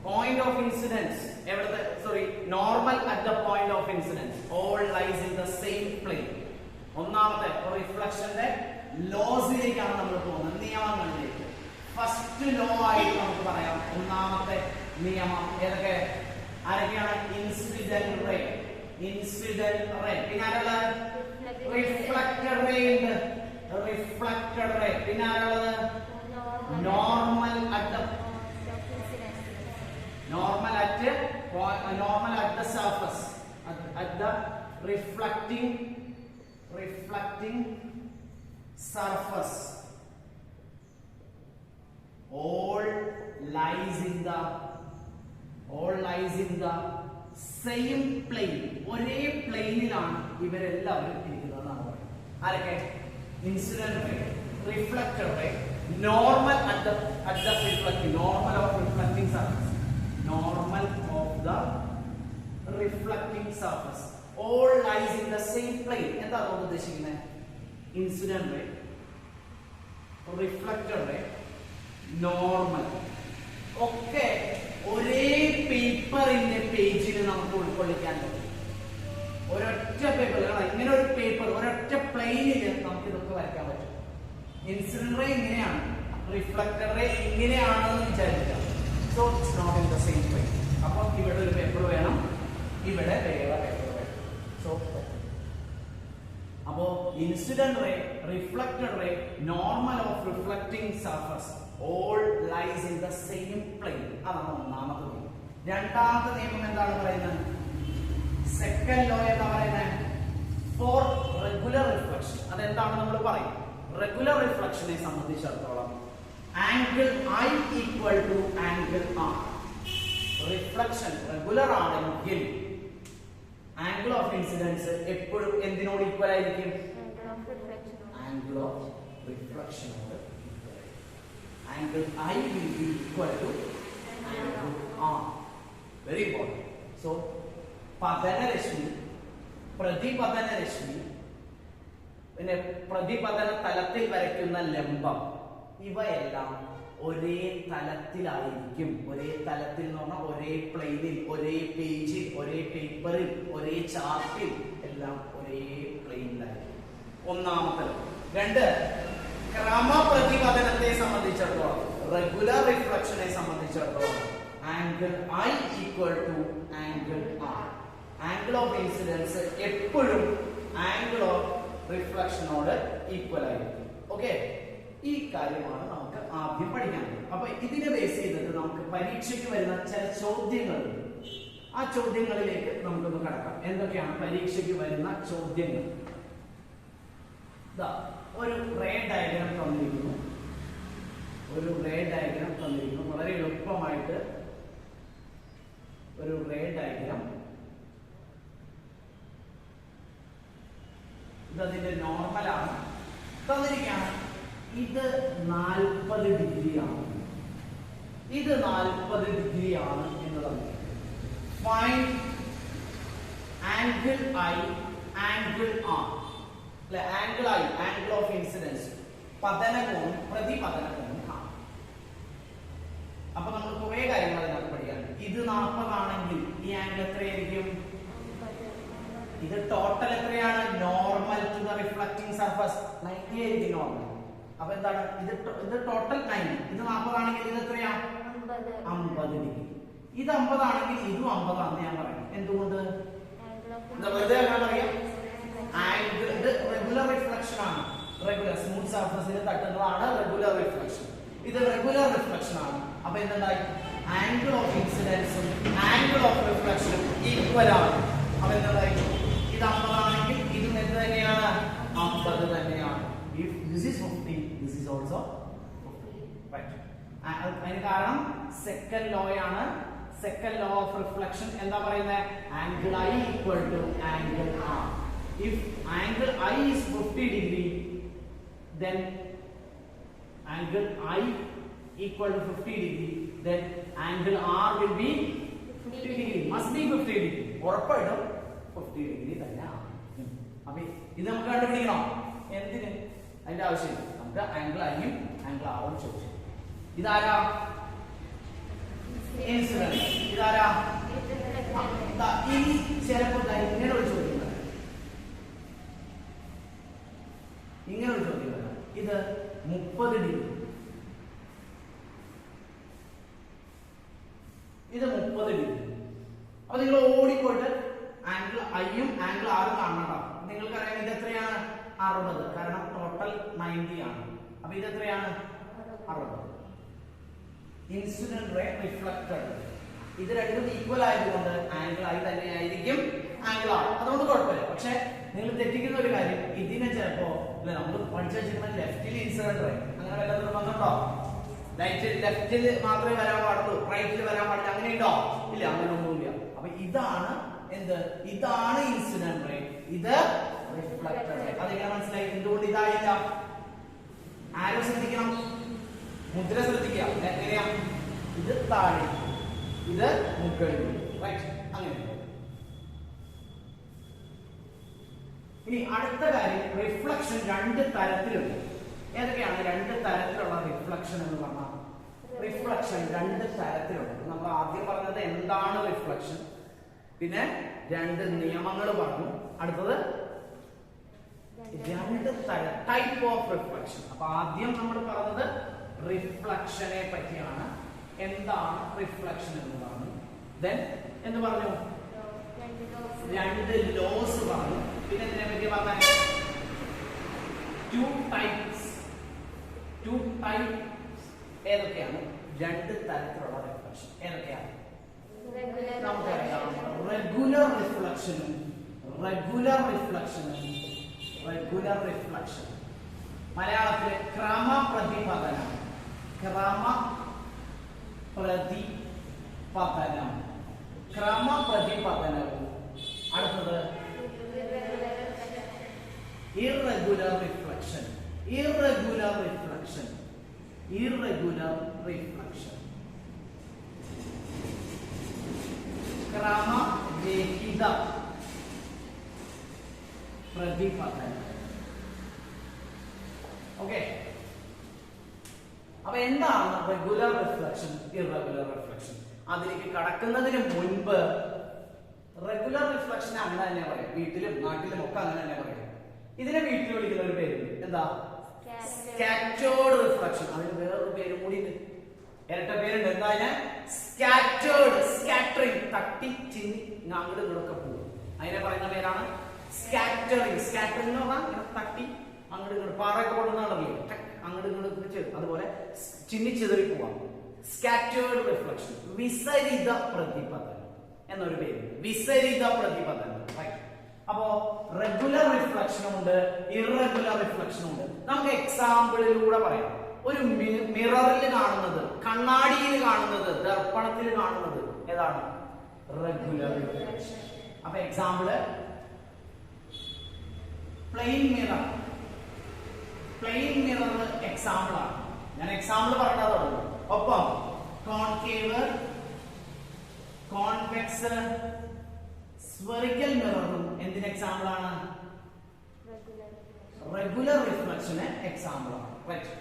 പോയിന്റ് ഓഫ് ഇൻസിഡൻസ് എവിടുത്തെ, sorry, normal at the point of incidence all lies in the same plane. ഒന്നാമത്തെ റിഫ്ലക്ഷന്റെ ലോസിലേക്കാണ് നമ്മൾ പോകുന്നത്, നിയമങ്ങളിലേക്ക്. ഫസ്റ്റ് ലോ ആയിട്ട് നമുക്ക് പറയാം ഒന്നാമത്തെ നിയമം. ഏതൊക്കെ ആരൊക്കെയാണ്? Incident ray. പിന്നെ ആരുള്ള? റിഫ്ലക്റ്റഡ് റേ ഉണ്ട്. Reflected ray. പിന്നെ ആരുള്ളത്? Normal at the surface, at the reflecting surface, all lies in the same plane. ഒരേ പ്ലെയിനിലാണ് ഇവരെല്ലാവരും ഇരിക്കുന്നതെന്നാണ് പറയുന്നത്. ആരൊക്കെ? Incident ray, reflected ray, normal at the reflecting, normal of reflecting surface, normal of the reflecting surface all lies in the same plane. എന്താ അതുകൊണ്ട് ഉദ്ദേശിക്കുന്നത്? Incident ray, reflected ray, normal ഒക്കെ ഒരേ പേപ്പറിന്റെ പേജിൽ നമുക്ക് ഉൾക്കൊള്ളിക്കാൻ പറ്റും. ഒരൊറ്റ പേപ്പർ, ഇങ്ങനെ ഒരു പേപ്പർ, ഒരൊറ്റ പ്ലെയിനിൽ നമുക്ക് ഇതൊക്കെ വരയ്ക്കാൻ പറ്റും. ഇൻസിഡന്റ് റേ ഇങ്ങനെയാണ്, റിഫ്ലക്റ്റഡ് റേ ഇങ്ങനെയാണെന്ന് വിചാരിക്കാം. So it's not in the same plane. അപ്പോൾ ഇവിടെ ഒരു പേപ്പർ വേണം, ഇവിടെ വേറെ പേപ്പർ വേണം. സോ അപ്പോ incident ray, reflected ray, normal of reflecting surface all lies in the same plane. അതാണ് ഒന്നാമത്തെ നിയമം. രണ്ടാമത്തെ നിയമം എന്താണ് പറയുന്നത്? സെക്കൻഡ് ലോ എന്താ പറയുന്നത്? For regular reflection. അതെന്താണ് നമ്മൾ പറയും? റെഗുലർ റിഫ്ലക്ഷനെ സംബന്ധിച്ചിടത്തോളം angle I equal to angle R. Reflection regular ആണെങ്കിൽ ആംഗിൾ ഓഫ് ഇൻസിഡൻസ് എപ്പോഴും എന്തിനോട് ഈക്വൽ ആയിരിക്കും? ആംഗിൾ ഓഫ് റിഫ്ലക്ഷനോട്. Angle I will be equal to angle R. Very important. So പതനരശ്മി, പ്രതിപതനരശ്മി, പിന്നെ പ്രതിപതന തലത്തിൽ വരയ്ക്കുന്ന ലംബം, ഇവയെല്ലാം ഒരേ തലത്തിലായിരിക്കും. ഒരേ തലത്തിൽ എന്ന് പറഞ്ഞാൽ ഒരേ പ്ലെയിനിൽ, ഒരേ പേജിൽ, ഒരേ പേപ്പറിൽ, ഒരേ ചാർട്ടിൽ, എല്ലാം ഒരേ പ്ലെയിനിലായിരിക്കും. ഒന്നാമത്തെ. രണ്ട്, ക്രമപ്രതിപതനത്തെ സംബന്ധിച്ചിടത്തോളം, റെഗുലർ റിഫ്ലക്ഷനെ സംബന്ധിച്ചിടത്തോളം angle I equal to angle r. Angle of incidence എപ്പോഴും ആംഗിൾ ഓഫ് റിഫ്ലക്ഷനോട് ഈക്വൽ ആയിരിക്കും. ഓക്കെ, ഈ കാര്യമാണ് നമുക്ക് ആദ്യം പഠിക്കാനുള്ളത്. അപ്പൊ ഇതിനെ ബേസ് ചെയ്തിട്ട് നമുക്ക് പരീക്ഷയ്ക്ക് വരുന്ന ചില ചോദ്യങ്ങളുണ്ട്. ആ ചോദ്യങ്ങളിലേക്ക് നമുക്കൊന്ന് കടക്കാം. എന്തൊക്കെയാണ് പരീക്ഷയ്ക്ക് വരുന്ന ചോദ്യങ്ങൾ? ഒരു റേ ഡയഗ്രാം തന്നിരിക്കുന്നു. ഒരു റേ ഡയഗ്രാം തന്നിരിക്കുന്നു. വളരെ എളുപ്പമായിട്ട് ഒരു റേ ഡയഗ്രാം. ഇതതിന്റെ നോർമലാണ് തന്നിരിക്കുകയാണ്. ഇത് 40 ഡിഗ്രിയാണ്, ഇത് 40 ഡിഗ്രിയാണ് എന്ന് തന്നിരിക്കുന്നു. Find angle I, angle R. അല്ലെ, angle I, angle of incidence, പതനകോണും പ്രതിപതനകോണും കാണാം. അപ്പൊ നമ്മൾ കുറെ കാര്യങ്ങൾ അതിനകത്ത് പഠിക്കാനുണ്ട്. ഇത് 40 ആണെങ്കിൽ ഈ ആംഗിൾ എത്രയായിരിക്കും? ഇത് ടോട്ടൽ എത്രയാണ്? Normal to the reflecting surface 90 ആയിരിക്കും നോർമൽ. അപ്പൊ എന്താണ് ഇത് ടോട്ടൽ 90. ഇത് 40 ആണെങ്കിൽ ഇത് എത്രയാ? 50 ഡിഗ്രി. ഇത് 50 ആണെങ്കിൽ ഇതും 50 ആണെന്ന് ഞാൻ പറയും. എന്തുകൊണ്ട്? വെറുതെ പറയാം, ആംഗിൾ റെഗുലർ റിഫ്ലക്ഷൻ ആണ്. റെഗുലർ സ്മൂത്ത് സർഫസിൽ തട്ടുന്നതാണ് റെഗുലർ റിഫ്ലക്ഷൻ. ഇത് റെഗുലർ റിഫ്ലക്ഷൻ ആണ്. അപ്പൊ എന്തുണ്ടായി? ആംഗിൾ ഓഫ് ഇൻസിഡൻസും ആംഗിൾ ഓഫ് റിഫ്ലക്ഷനും ഈക്വൽ ആണ്. അപ്പൊ എന്തായി? ഇത് 50 ആണെങ്കിൽ ഇതും എന്ത് തന്നെയാണ്? 50 തന്നെയാണ്. If this is 50, this is also 50. Right. അതിന് കാരണം സെക്കൻഡ് ലോ ആണ്. സെക്കൻഡ് ലോ ഓഫ് റിഫ്ലക്ഷൻ എന്താ പറയുന്നത്? Angle I equal to angle r. If angle I is 50 degree, then angle I equal to 50 degree, then angle R will be 50 degree. Must be 50 degree. ഉറപ്പായിട്ടും 50 degree തന്നെയാണ്. അപ്പൊ ഇത് നമുക്ക് കണ്ടുപിടിക്കണം. എന്തിന്? അതിന്റെ ആവശ്യമില്ല. നമുക്ക് ആംഗിൾ ഐയും ആംഗിൾ ആറും ചോദിച്ചു. ഇതാരാ? ഇൻസിഡന്റ്. ഇതാരാ? ഇനി ചിലപ്പോൾ ഇങ്ങനെ ഒരു ചോദ്യം, ഇങ്ങനെ ഒരു ചോദ്യം വരാം. ഇത് 30 ഡിഗ്രി, ഇത് 30 ഡിഗ്രി. അപ്പൊ നിങ്ങൾ ഓടിപ്പോയിട്ട് ആംഗിൾ ഐയും ആംഗിൾ ആറും കാണണം. നിങ്ങൾക്കറിയാം ഇത് എത്രയാണ്? 60. കാരണം ടോട്ടൽ 90 ആണ്. അപ്പൊ ഇത് എത്രയാണ്? 60. ഇൻസിഡന്റ് റേ, റിഫ്ലക്റ്റഡ്, ഇത് രണ്ടും ഈക്വൽ ആയതുകൊണ്ട് ആംഗിൾ ഐ തന്നെയായിരിക്കും ആംഗിൾ ആർ. അതുകൊണ്ട് കുഴപ്പമില്ല. പക്ഷെ നിങ്ങൾ തെറ്റിക്കുന്ന ഒരു കാര്യം, ഇതിനെ ചിലപ്പോ നമ്മൾ പഠിച്ചു വെച്ചിരുന്ന ലെഫ്റ്റിൽ ഇൻസിഡന്റ് റേ അങ്ങനെ വല്ലതും വന്നിട്ടുണ്ടോ? ലെഫ്റ്റിൽ മാത്രമേ വരാൻ പാടുള്ളൂ, റൈറ്റിൽ വരാൻ പാടില്ല, അങ്ങനെയുണ്ടോ? ഇല്ല, അങ്ങനെയൊന്നുമില്ല. അപ്പൊ ഇതാണ് എന്ത്? ഇതാണ് ഇൻസിഡന്റ് റേ, ഇത് റിഫ്ലക്റ്റഡ് റേ. അതെങ്ങനെ മനസ്സിലായി? എന്തുകൊണ്ട് ഇതായില്ല? ആരോ ശ്രദ്ധിക്കണം, മുദ്ര ശ്രദ്ധിക്കുക. എങ്ങനെയാ? ഇത് താഴെ, ഇത് മുകളിൽ. റൈറ്റ്, അങ്ങനെ. ഇനി അടുത്ത കാര്യം, റിഫ്ലക്ഷൻ 2 തരത്തിലുണ്ട്. ഏതൊക്കെയാണ് 2 തരത്തിലുള്ള റിഫ്ലക്ഷൻ എന്ന് പറഞ്ഞാൽ? റിഫ്ലക്ഷൻ 2 തരത്തിലുണ്ട്. നമ്മൾ ആദ്യം പറഞ്ഞത് എന്താണ് റിഫ്ലക്ഷൻ, പിന്നെ 2 നിയമങ്ങൾ പറഞ്ഞു. അടുത്തത് 2 ടൈപ്പ് ഓഫ് റിഫ്ലക്ഷൻ. അപ്പൊ ആദ്യം നമ്മൾ പറഞ്ഞത് റിഫ്ലക്ഷനെ പറ്റിയാണ്. എന്താണ് റിഫ്ലക്ഷൻ എന്ന് പറഞ്ഞു. ദെൻ എന്ത് പറഞ്ഞു? 2 ലോസ് പറഞ്ഞു. പിന്നെ ഇതിനെ പറ്റി പറഞ്ഞാൽ 2 ടൈപ്സ്. 2 ടൈപ്സ് ഏതൊക്കെയാണ്? 2 തരത്തിലുള്ള റിഫ്ലക്ഷൻ ഏതൊക്കെയാണ്? നമുക്കറിയാം, റെഗുലർ റിഫ്ലക്ഷനും റെഗുലർ റിഫ്ലക്ഷനും റെഗുലർ റിഫ്ലക്ഷൻ. മലയാളത്തിലെ ക്രമപ്രതിപതനം. ക്രമപ്രതിപതനം. ക്രമപ്രതിപതനവും അടുത്തത് irregular reflection. Irregular reflection. Irregular reflection. ക്രമരഹിത പ്രതിപതനം. ഓക്കെ, അപ്പൊ എന്താണ് റെഗുലർ റിഫ്ലക്ഷൻ, ഇറഗുലർ റിഫ്ലക്ഷൻ? അതിലേക്ക് കടക്കുന്നതിന് മുൻപ് റെഗുലർ റിഫ്ലക്ഷൻ അങ്ങനെ തന്നെ പറയാം, വീട്ടിലും നാട്ടിലും ഒക്കെ അങ്ങനെ തന്നെ പറയാം. ഇതിനെ വീട്ടിൽ വിളിക്കുന്ന ഒരു പേര് എന്താ? Scattered reflection. അതിന് വേറൊരു പേര് കൂടി ഉണ്ട്, ഇരട്ട പേരുണ്ട്. എന്താ? സ്കാറ്റേർഡ്, സ്കാറ്ററിംഗ്, തട്ടി ചിന്നി അങ്ങോട്ട് ഇങ്ങോട്ടൊക്കെ പോകും. അതിനെ പറയുന്ന പേരാണ് സ്കാറ്ററിംഗ്. സ്കാറ്ററിംഗ് എന്ന് പറഞ്ഞാൽ തട്ടി അങ്ങോട്ട് ഇങ്ങോട്ട്, പാറയൊക്കെ കൊണ്ടുവന്നാണല്ലോ അങ്ങോട്ട് ഇങ്ങോട്ട്, അതുപോലെ ചിന്നി ചിതറി പോവാം. Scattered reflection. വിസരിത പ്രതിപതനം എന്നൊരു പേര്, വിസരിത പ്രതിപതനം. അപ്പോ റെഗുലർ റിഫ്ലക്ഷനും ഉണ്ട്, ഇറഗുലർ റിഫ്ലക്ഷനും ഉണ്ട്. നമുക്ക് എക്സാമ്പിളിലൂടെ പറയാം. ഒരു മിററിൽ കാണുന്നത്, കണ്ണാടിയിൽ കാണുന്നത്, ദർപ്പണത്തിൽ കാണുന്നത് ഏതാണ്? Regular reflection. അപ്പൊ example plane mirror. Plane mirror example ആണ്. ഞാൻ എക്സാമ്പിൾ പറഞ്ഞതാണ്. ഒപ്പം കോൺകേവ്, കോൺവെക്സ്, സ്ഫെറിക്കൽ മിററും എന്തിന് എക്സാമ്പിൾ ആണ്? റെഗുലർ റിഫ്ലക്ഷന് എക്സാമ്പിൾ ആണ്. Right.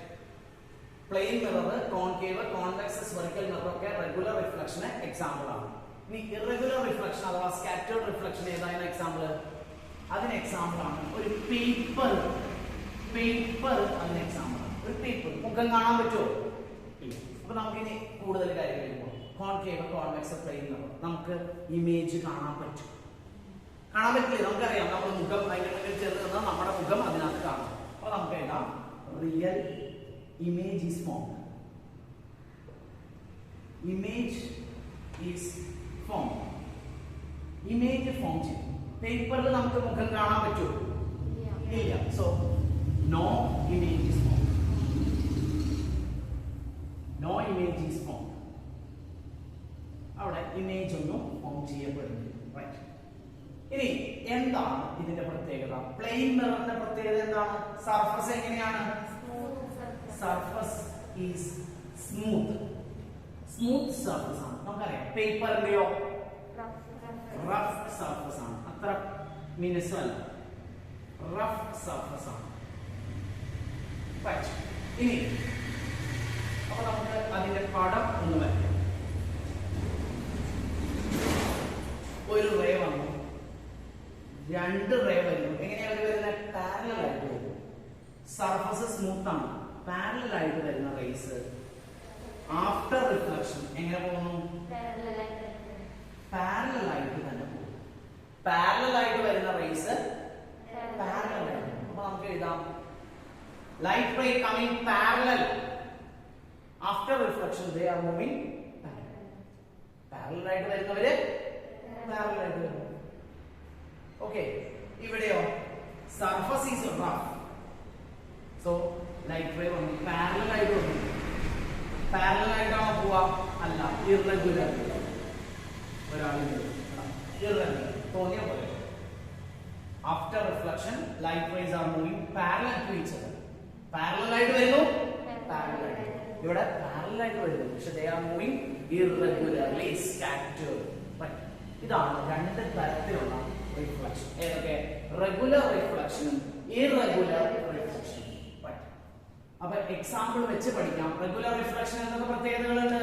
Plane mirror, concave, convex, spherical mirror ഒക്കെ റെഗുലർ റിഫ്ലക്ഷന് എക്സാമ്പിൾ ആണ്. ഇനി ഇറഗുലർ റിഫ്ലക്ഷൻ അഥവാ സ്കാറ്റേർഡ് റിഫ്ലക്ഷൻ ഏതായിരുന്നു എക്സാമ്പിൾ? അതിന് എക്സാമ്പിൾ ആണ് ഒരു പേപ്പർ. പേപ്പർ അതിന് എക്സാമ്പിൾ ആണ്. ഒരു പേപ്പർ മുഖം കാണാൻ പറ്റുമോ? ഇല്ല. അപ്പൊ നമുക്കിനി കൂടുതൽ കാര്യങ്ങളിൽ പോകാം. കോൺകേവ്, കോൺവെക്സ്, പ്ലെയിൻ മിറർ നമുക്ക് ഇമേജ് കാണാൻ പറ്റും. കാണാൻ പറ്റില്ലേ? നമുക്കറിയാം, നമ്മുടെ മുഖം അതിന്റെ മുന്നിൽ ചേർന്ന് നിന്നാൽ നമ്മുടെ മുഖം അതിനകത്ത് കാണാം. അപ്പൊ നമുക്ക് എഴുതാം real image is form. Image is form. Image form ചെയ്യും. പേപ്പറിൽ നമുക്ക് മുഖം കാണാൻ പറ്റുമോ? ഇല്ല. So no image is form. No image is form. അവിടെ ഇമേജ് ഒന്നും ഫോം ചെയ്യപ്പെടുന്നില്ല. റൈറ്റ്. ഇനി എന്താണ് ഇതിന്റെ പ്രത്യേകത? പ്ലെയിൻ മിററിന്റെ പ്രത്യേകത എന്താണ്? സർഫസ് എങ്ങനെയാണ്? Surface is smooth. Smooth surface ആണ്. നമുക്കറിയാം പേപ്പറിന്റെയോ റഫ് സർഫസ് ആണ്. അത്ര മിനുസല്ല, റഫ് സർഫസ് ആണ്. ഇനി അപ്പൊ നമുക്ക് അതിന്റെ പടം ഒന്ന് വരയ്ക്കാം. ഒരു റേ വന്നു, രണ്ട് റേ വരുന്നു. എങ്ങനെയാണ് വരുന്നത്? പാരലൽ ആയിട്ട് വരുന്നു. സർഫസ് സ്മൂത്ത് ആണ്. പാരലൽ ആയിട്ട് വരുന്ന റേസ് ആഫ്റ്റർ റിഫ്ലക്ഷൻ എങ്ങനെ പോകുന്നു? പാരലൽ ആയിട്ട് തന്നെ പോകും. പാരലൽ ആയിട്ട് വരുന്ന റേസ് പാരലൽ ആയിട്ട്. അപ്പൊ നമുക്ക് എഴുതാം light ray coming parallel after reflection they are moving parallel. Parallel ആയിട്ട് വരുന്നവര് പാരലൽ ആയിട്ട് വരുന്നു. ഓക്കെ. ഇവിടെയോ surface is rough. So light ray വന്നു പാരലൽ ആയിട്ട് വന്നു. പാരലൽ ആയിട്ടാണോ പോവാ? അല്ല, ഇറഗുലർ. ഒരാളിൽ ഇറഗുലർ തോന്നിയ പോലെ. After reflection light rays are moving parallel to each other. Parallel ആയിട്ട് വരുന്നു, പാരലൽ ആയിട്ട്. ഇവിടെ പാരലൽ ആയിട്ട് വരുന്നു, പക്ഷെ they are moving irregularly, scattered. ഇതാണ് രണ്ട് തരത്തിലുള്ള റിഫ്ലക്ഷൻ. ഏതൊക്കെ? റെഗുലർ റിഫ്ലക്ഷനും ഇറഗുലർ റിഫ്ലക്ഷനും. അപ്പൊ എക്സാമ്പിൾ വെച്ച് പഠിക്കാം. റെഗുലർ റിഫ്ലക്ഷൻ എന്തൊക്കെ പ്രത്യേകതകളുണ്ട്?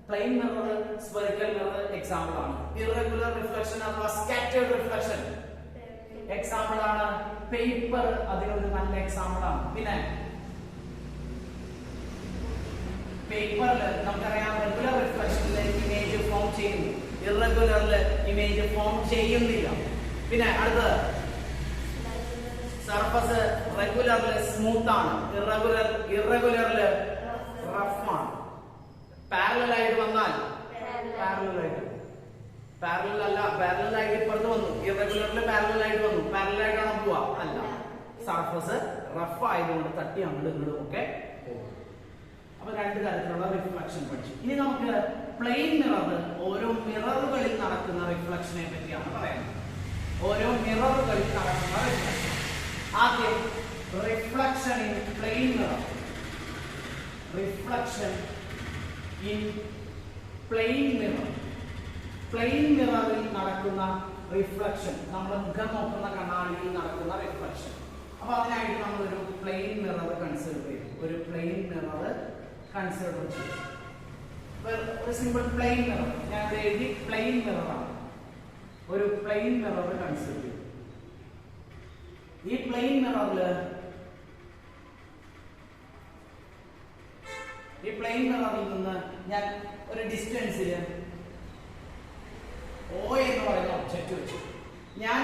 Plane mirror, spherical mirror example ആണ്. ഇറഗുലർ റിഫ്ലക്ഷൻ അഥവാ സ്കാറ്റേർഡ് റിഫ്ലക്ഷൻ എക്സാമ്പിൾ ആണ്. പേപ്പർ അതിനൊരു നല്ല എക്സാമ്പിൾ ആണ്. പിന്നെ പേപ്പറിൽ നമുക്കറിയാം റെഗുലർ റിഫ്ലക്ഷനിൽ ഇമേജ് ഫോം ചെയ്യുന്നു, ഇറഗുലറിൽ ഇമേജ് ഫോം ചെയ്യുന്നില്ല. പിന്നെ അടുത്തത് സർഫസ് റെഗുലറിൽ സ്മൂത്ത് ആണ്, ഇറഗുലറിൽ റഫ് ആണ്. പാരലൽ ആയിട്ട് വന്നാൽ പാരലൽ ആയിട്ട്, പാരലൽ അല്ല, പാരലൽ ആയിട്ട് ഇപ്പുറത്ത് വന്നു. ഇറഗുലറിൽ പാരലൽ ആയിട്ട് വന്നു. പാരലൽ ആയിട്ടാണോ പോവാ? അല്ല. സർഫസ് റഫ് ആയതുകൊണ്ട് തട്ടി അങ്ങോട്ടും ഇങ്ങോട്ടും ഒക്കെ പോകും. അപ്പൊ രണ്ട് തരത്തിലുള്ള റിഫ്ലക്ഷൻ പഠിച്ചു. ഇനി നമുക്ക് പ്ലെയിൻ മിറർ, ഓരോ മിററുകളിൽ നടക്കുന്ന റിഫ്ലക്ഷനെ പറ്റിയാണ് പറയുന്നത്. ഓരോ മിററുകളിൽ നടക്കുന്ന റിഫ്ലക്ഷൻ. ആദ്യം reflection in plane mirror. Reflection in plane mirror. Plane മിററിൽ നടക്കുന്ന റിഫ്ലക്ഷൻ, നമ്മൾ മുഖം നോക്കുന്ന കണ്ണാടിയിൽ നടക്കുന്ന റിഫ്ലക്ഷൻ. അപ്പൊ അതിനായിട്ട് നമ്മൾ ഒരു പ്ലെയിൻ മിറർ കൺസിഡർ ചെയ്യും. ഒരു പ്ലെയിൻ മിറർ കൺസിഡർ ചെയ്യും. ഒരു സിമ്പിൾ പ്ലെയിൻ മിറർ, ഞാൻ ഇവിടെ എഴുതി പ്ലെയിൻ മിററാണ്. ഒരു പ്ലെയിൻ മിറർ കൺസിഡർ ചെയ്യും. ഈ പ്ലെയിൻ മിററിൽ നിന്ന് ഞാൻ ഒരു ഡിസ്റ്റൻസിൽ O എന്ന് പറയുന്ന ഒബ്ജക്റ്റ് വെച്ചു. ഞാൻ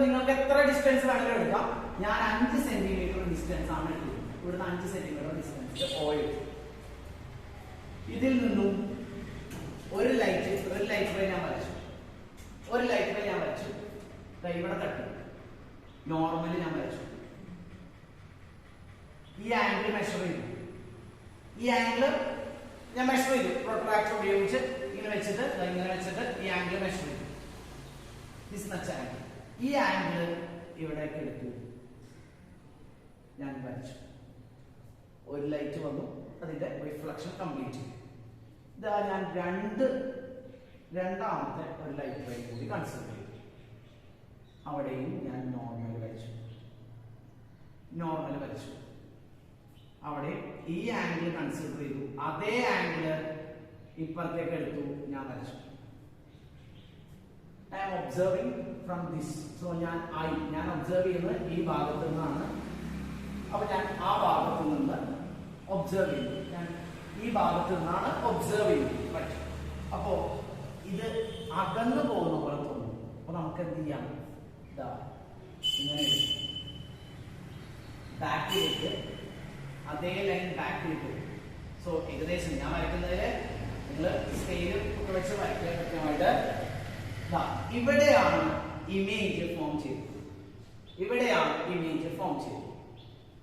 നിങ്ങൾക്ക് എത്ര ഡിസ്റ്റൻസ് വേണമെങ്കിലും എടുക്കാം. ഞാൻ 5 സെന്റിമീറ്റർ ഡിസ്റ്റൻസ് ആണ് എടുക്കുന്നത്. ഇവിടുന്ന് 5 സെന്റിമീറ്റർ ഡിസ്റ്റൻസ് O എടുത്തു. ഇതിൽ നിന്നും ഒരു ലൈറ്റ് റേ ഞാൻ വരച്ചു. ഇവിടെ തട്ടി നോർമലി ഞാൻ വരച്ചു. ഈ ആംഗിൾ മെഷർ ചെയ്തു. ഞാൻ മെഷർ ചെയ്തു. പ്രൊട്രാക്ടർ ഉപയോഗിച്ച് ഇങ്ങനെ വെച്ചിട്ട് ഈ ആംഗിൾ മെഷർ ചെയ്തു. ഈ ആംഗിൾ ഇവിടേക്ക് എടുത്തു, ഞാൻ വരച്ചു. ഒരു ലൈറ്റ് വന്നു, അതിന്റെ റിഫ്ലക്ഷൻ കംപ്ലീറ്റ് ചെയ്തു. ഇതാ ഞാൻ രണ്ടാമത്തെ ഒരു ലൈറ്റ് റേ കൂടി കൺസിഡർ ചെയ്തു. അവിടെയും ഞാൻ നോർമൽ വരച്ചു. അവിടെ ഈ ആംഗിൾ കൺസിഡർ ചെയ്തു. അതേ ആംഗിൾ ഇപ്പുറത്തേക്ക് എടുത്തു, ഞാൻ വരച്ചു. I am observing from this. So ഞാൻ ഒബ്സർവ് ചെയ്യുന്നത് ഈ ഭാഗത്തു നിന്നാണ്. അപ്പൊ ഞാൻ ആ ഭാഗത്തു നിന്ന് ഒബ്സർവ് ചെയ്യുന്നു. ഞാൻ ഈ ഭാഗത്തു നിന്നാണ് ഒബ്സർവ് ചെയ്യുന്നത്. അപ്പോ ഇത് അകന്നു പോകുന്ന പോലെ തോന്നുന്നു. അപ്പൊ നമുക്ക് എന്ത് ചെയ്യാം? ഇങ്ങനെ ബാക്കിലേക്ക്, അതേ ലൈൻ ബാക്കിലേക്ക്. സോ ഏകദേശം ഞാൻ വരയ്ക്കുന്നതില് നിങ്ങൾ സ്കെയിലും ഒക്കെ വെച്ച് വരയ്ക്കാൻ കൃത്യമായിട്ട് ഇവിടെയാണ് ഇമേജ് ഫോം ചെയ്തത്.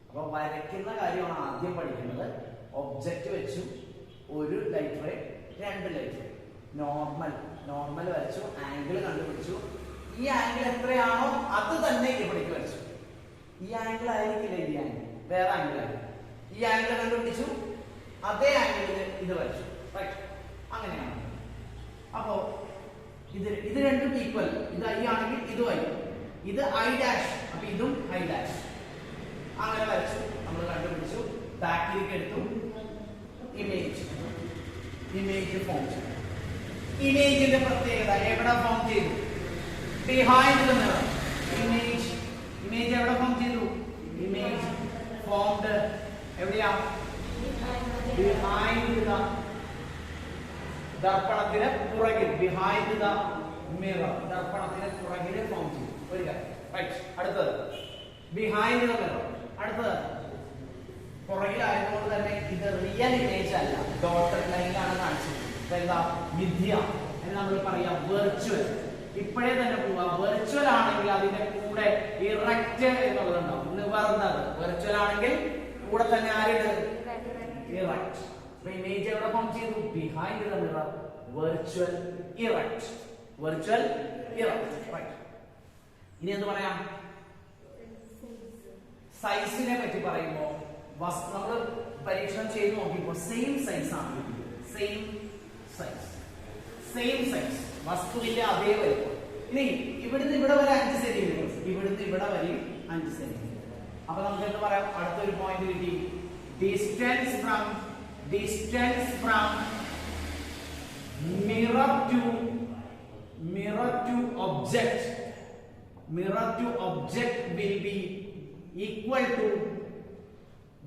അപ്പൊ വരയ്ക്കുന്ന കാര്യമാണ് ആദ്യം പഠിക്കുന്നത്. ഒബ്ജക്റ്റ് വെച്ചു, ഒരു light ray, 2 light ray, normal വരച്ചു, ആംഗിൾ കണ്ടുപിടിച്ചു. ഈ ആംഗിൾ എത്രയാണോ അത് തന്നെ ഇവിടേക്ക് വരച്ചു. ഈ ആംഗിൾ ആയിരിക്കില്ല, ഈ ആംഗിൾ വേറെ ആംഗിൾ ആയിരിക്കും. ഈ ആംഗിൾ കണ്ടുപിടിച്ചു, അതേ ആംഗിളിൽ ഇത് വരച്ചു. റൈറ്റ്, അങ്ങനെയാണ്. അപ്പോ ഇത് രണ്ടും ഈക്വൽ. ഇത് ഐ ആണെങ്കിൽ ഇതും ഐ, ഇത് ഐ ഡാഷ്, അപ്പൊ ഇതും ഐ ഡാഷ്. അങ്ങനെ വരച്ചു, നമ്മൾ കണ്ടുപിടിച്ചു, ബാക്കിലേക്ക് എടുത്തു, ഇമേജ് ഫോം ചെയ്തു. ഇമേജിന്റെ പ്രത്യേകത എവിടെ ഫോം ചെയ്തു? Behind the mirror. ഇമേജ് എവിടെ ഫോം ചെയ്തു? ഇമേജ് ഫോംഡ് എവിടെയാ? ബിഹൈൻഡ് ദ ദർപ്പണത്തിന് പുറകിൽ. ബിഹൈൻഡ് ദ മിറർ, ദർപ്പണത്തിന് പുറകിൽ ഫോം ചെയ്തു. ഒരു കാര്യം. റൈറ്റ്, അടുത്തത് ബിഹൈൻഡ് ദ മിറർ. അടുത്തത് പുറകിലായതുകൊണ്ട് തന്നെ ഇത് റിയൽ ഇമേജ് അല്ല, ഡോട്ടഡ് ലൈനിലാണ് കാണിച്ചത്. എന്താ? മിഥ്യ എന്ന് നമ്മൾ പറയാം, വെർച്വൽ. ഇപ്പോഴേ തന്നെ പോവാ. വെർച്വൽ ആണെങ്കിൽ അതിന്റെ കൂടെ ഇറക്റ്റ് എന്നുള്ളതുണ്ടാവും, നിവർന്നത്. വെർച്വൽ ആണെങ്കിൽ കൂടെ തന്നെ ആരുണ്ട്? ഇറക്റ്റ്. ഇമേജ് എവിടെ ഫോം ചെയ്തു? Behind the mirror, virtual erect. ഇനി എന്ത് പറയാം? സൈസിനെ പറ്റി പറയുമ്പോ നമ്മൾ പരീക്ഷണം ചെയ്ത് നോക്കിയപ്പോൾ സെയിം സൈസ് ആണ്. സെയിം സൈസ് വസ്തുവിന്റെ അതേ വലിപ്പം. ഇനി ഇവിടുന്ന് ഇവിടെ വരെ 5 സെന്റിമീറ്റർ, ഇവിടുന്ന് ഇവിടെ വരെയും 5 സെന്റിമീറ്റർ. അപ്പൊ നമുക്ക് എന്ത് പറയാം? അടുത്തൊരു പോയിന്റ് കിട്ടി. Distance from mirror to object